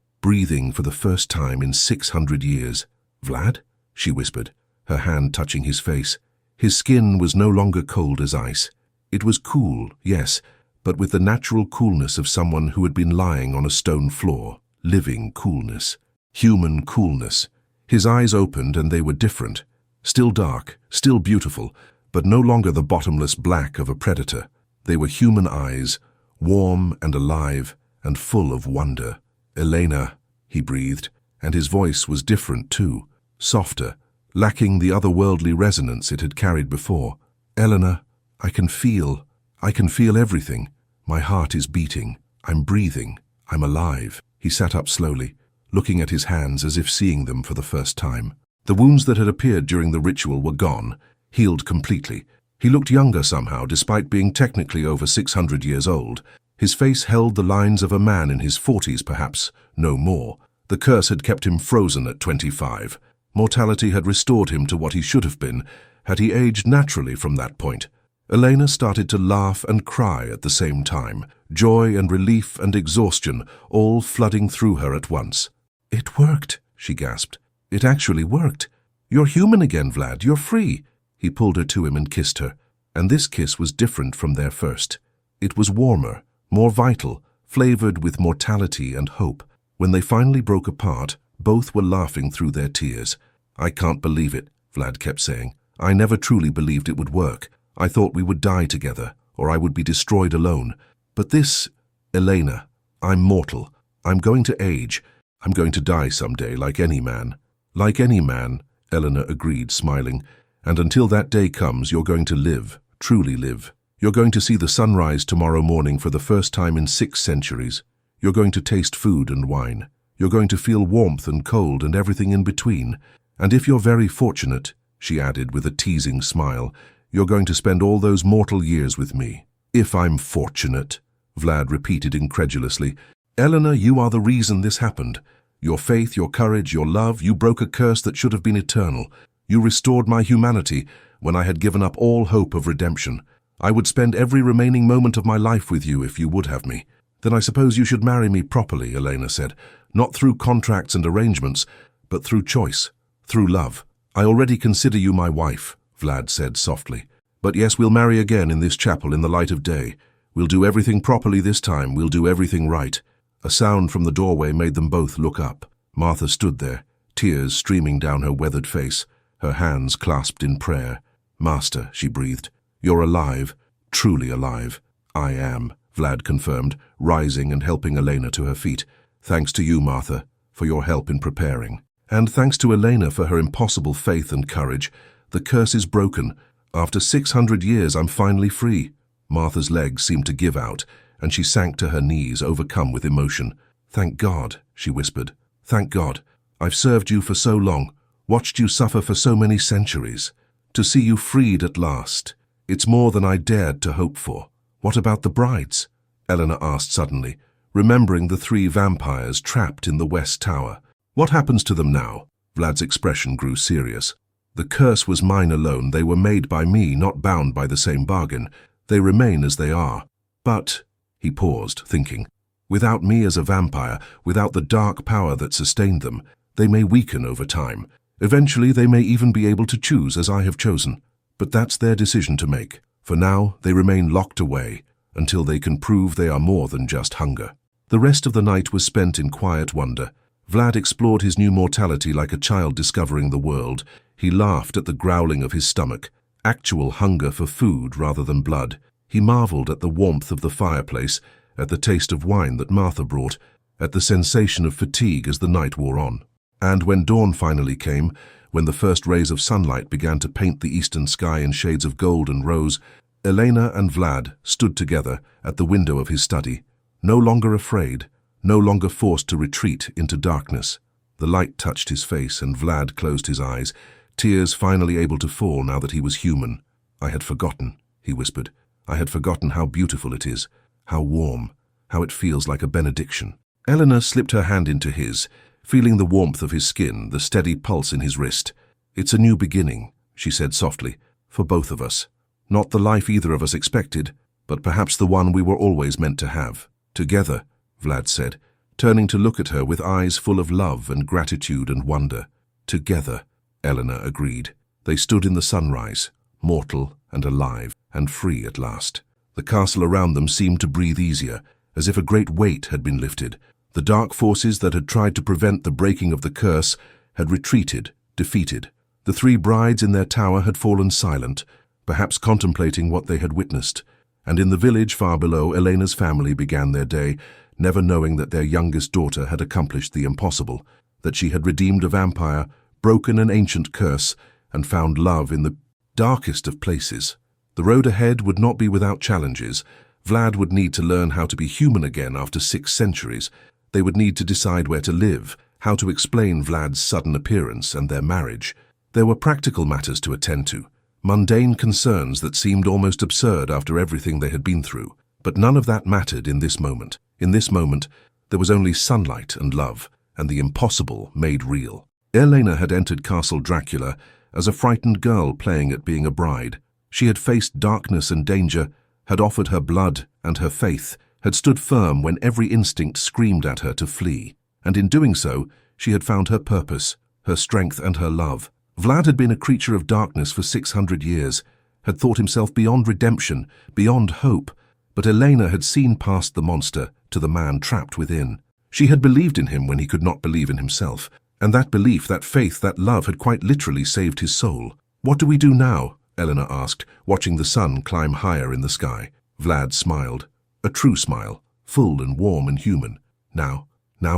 S1: for the first time in 600 years. "Vlad?" she whispered, her hand touching his face. His skin was no longer cold as ice. It was cool, yes, but with the natural coolness of someone who had been lying on a stone floor. Living coolness. Human coolness. His eyes opened and they were different. Still dark, still beautiful, but no longer the bottomless black of a predator. They were human eyes, warm and alive and full of wonder. "Elena," he breathed, and his voice was different too, softer, lacking the otherworldly resonance it had carried before. "Elena, I can feel everything. My heart is beating. I'm breathing. I'm alive." He sat up slowly, looking at his hands as if seeing them for the first time. The wounds that had appeared during the ritual were gone, healed completely. He looked younger somehow, despite being technically over 600 years old. His face held the lines of a man in his 40s, perhaps, no more. The curse had kept him frozen at 25. Mortality had restored him to what he should have been, had he aged naturally from that point. Elena started to laugh and cry at the same time, joy and relief and exhaustion all flooding through her at once. "It worked," she gasped. "It actually worked. You're human again, Vlad. You're free." He pulled her to him and kissed her, and this kiss was different from their first. It was warmer, more vital, flavored with mortality and hope. When they finally broke apart, both were laughing through their tears. "I can't believe it," Vlad kept saying. "I never truly believed it would work. I thought we would die together, or I would be destroyed alone. But this, Elena, I'm mortal. I'm going to age. I'm going to die someday, like any man." "Like any man," Elena agreed, smiling. "And until that day comes, you're going to live, truly live. You're going to see the sunrise tomorrow morning for the first time in 6 centuries. You're going to taste food and wine. You're going to feel warmth and cold and everything in between. And if you're very fortunate," she added with a teasing smile, "you're going to spend all those mortal years with me." "If I'm fortunate," Vlad repeated incredulously. "Elena, you are the reason this happened. Your faith, your courage, your love, you broke a curse that should have been eternal. You restored my humanity when I had given up all hope of redemption. I would spend every remaining moment of my life with you if you would have me." "Then I suppose you should marry me properly," Elena said. "Not through contracts and arrangements, but through choice, through love." "I already consider you my wife," Vlad said softly. "But yes, we'll marry again in this chapel in the light of day. We'll do everything properly this time. We'll do everything right." A sound from the doorway made them both look up. Martha stood there, tears streaming down her weathered face, her hands clasped in prayer. "Master," she breathed, "you're alive, truly alive." "I am," Vlad confirmed, rising and helping Elena to her feet. "Thanks to you, Martha, for your help in preparing. And thanks to Elena for her impossible faith and courage. The curse is broken. After 600 years, I'm finally free." Martha's legs seemed to give out, and she sank to her knees, overcome with emotion. "Thank God," she whispered. "Thank God. I've served you for so long, watched you suffer for so many centuries. To see you freed at last, it's more than I dared to hope for." "What about the brides?" Elena asked suddenly, remembering the 3 vampires trapped in the West Tower. "What happens to them now?" Vlad's expression grew serious. "The curse was mine alone. They were made by me, not bound by the same bargain. They remain as they are. But," he paused, thinking, "without me as a vampire, without the dark power that sustained them, they may weaken over time. Eventually they may even be able to choose as I have chosen. But that's their decision to make. For now, they remain locked away, until they can prove they are more than just hunger." The rest of the night was spent in quiet wonder. Vlad explored his new mortality like a child discovering the world. He laughed at the growling of his stomach, actual hunger for food rather than blood. He marveled at the warmth of the fireplace, at the taste of wine that Martha brought, at the sensation of fatigue as the night wore on. And when dawn finally came, when the first rays of sunlight began to paint the eastern sky in shades of gold and rose, Elena and Vlad stood together at the window of his study, no longer afraid, no longer forced to retreat into darkness. The light touched his face and Vlad closed his eyes, tears finally able to fall now that he was human. "I had forgotten," he whispered. "I had forgotten how beautiful it is, how warm, how it feels like a benediction." Elena slipped her hand into his, feeling the warmth of his skin, the steady pulse in his wrist. "It's a new beginning," she said softly, "for both of us. Not the life either of us expected, but perhaps the one we were always meant to have. Together," Vlad said, turning to look at her with eyes full of love and gratitude and wonder. "Together," Elena agreed. They stood in the sunrise, mortal and alive and free at last. The castle around them seemed to breathe easier, as if a great weight had been lifted. The dark forces that had tried to prevent the breaking of the curse had retreated, defeated. The 3 brides in their tower had fallen silent, perhaps contemplating what they had witnessed. And in the village far below, Elena's family began their day, never knowing that their youngest daughter had accomplished the impossible, that she had redeemed a vampire, broken an ancient curse, and found love in the darkest of places. The road ahead would not be without challenges. Vlad would need to learn how to be human again after 6 centuries. They would need to decide where to live, how to explain Vlad's sudden appearance and their marriage. There were practical matters to attend to, mundane concerns that seemed almost absurd after everything they had been through. But none of that mattered in this moment. In this moment, there was only sunlight and love, and the impossible made real. Elena had entered Castle Dracula as a frightened girl playing at being a bride. She had faced darkness and danger, had offered her blood and her faith, had stood firm when every instinct screamed at her to flee. And in doing so, she had found her purpose, her strength and her love. Vlad had been a creature of darkness for 600 years, had thought himself beyond redemption, beyond hope, but Elena had seen past the monster to the man trapped within. She had believed in him when he could not believe in himself, and that belief, that faith, that love had quite literally saved his soul. "What do we do now?" Elena asked, watching the sun climb higher in the sky. Vlad smiled, a true smile, full and warm and human. Now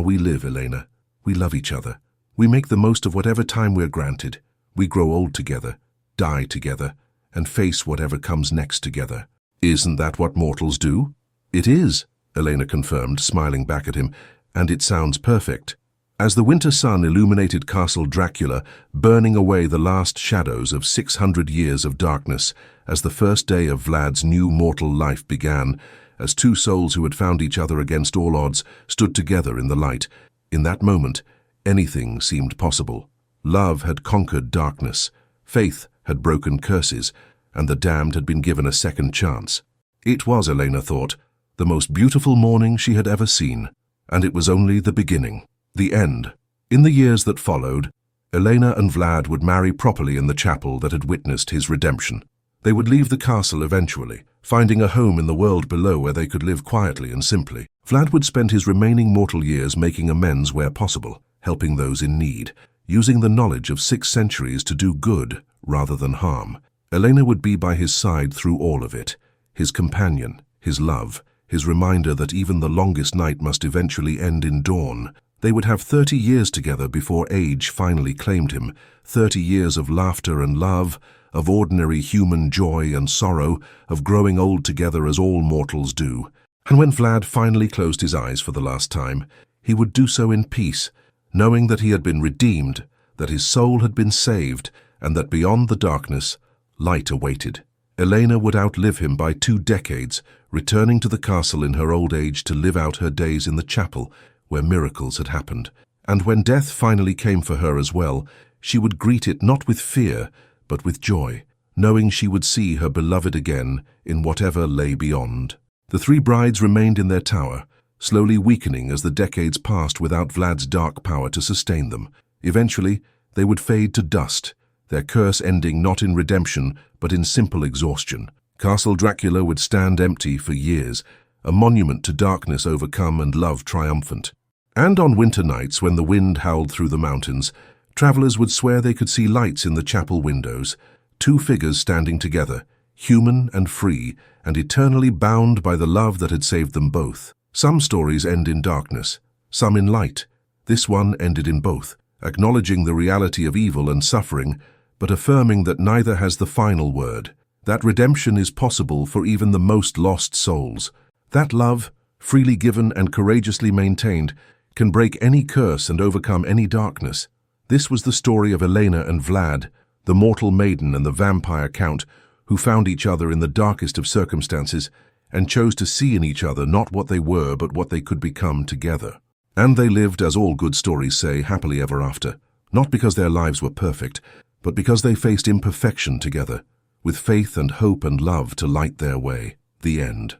S1: we live, Elena. We love each other. We make the most of whatever time we're granted. We grow old together, die together, and face whatever comes next together. Isn't that what mortals do?" "It is," Elena confirmed, smiling back at him, "and it sounds perfect." As the winter sun illuminated Castle Dracula, burning away the last shadows of 600 years of darkness, as the first day of Vlad's new mortal life began, as 2 souls who had found each other against all odds stood together in the light, in that moment, anything seemed possible. Love had conquered darkness, faith had broken curses, and the damned had been given a second chance. It was, Elena thought, the most beautiful morning she had ever seen, and it was only the beginning. The end. In the years that followed, Elena and Vlad would marry properly in the chapel that had witnessed his redemption. They would leave the castle eventually, finding a home in the world below where they could live quietly and simply. Vlad would spend his remaining mortal years making amends where possible, helping those in need, using the knowledge of 6 centuries to do good rather than harm. Elena would be by his side through all of it, his companion, his love, his reminder that even the longest night must eventually end in dawn. They would have 30 years together before age finally claimed him, 30 years of laughter and love, of ordinary human joy and sorrow, of growing old together as all mortals do. And when Vlad finally closed his eyes for the last time, he would do so in peace, knowing that he had been redeemed, that his soul had been saved, and that beyond the darkness, light awaited. Elena would outlive him by 2 decades, returning to the castle in her old age to live out her days in the chapel, where miracles had happened. And when death finally came for her as well, she would greet it not with fear, but with joy, knowing she would see her beloved again in whatever lay beyond. The 3 brides remained in their tower, slowly weakening as the decades passed without Vlad's dark power to sustain them. Eventually, they would fade to dust, their curse ending not in redemption, but in simple exhaustion. Castle Dracula would stand empty for years, a monument to darkness overcome and love triumphant. And on winter nights, when the wind howled through the mountains, travelers would swear they could see lights in the chapel windows, 2 figures standing together, human and free, and eternally bound by the love that had saved them both. Some stories end in darkness, some in light. This one ended in both, acknowledging the reality of evil and suffering, but affirming that neither has the final word, that redemption is possible for even the most lost souls. That love, freely given and courageously maintained, can break any curse and overcome any darkness. This was the story of Elena and Vlad, the mortal maiden and the vampire count, who found each other in the darkest of circumstances and chose to see in each other not what they were but what they could become together. And they lived, as all good stories say, happily ever after, not because their lives were perfect, but because they faced imperfection together, with faith and hope and love to light their way. The end.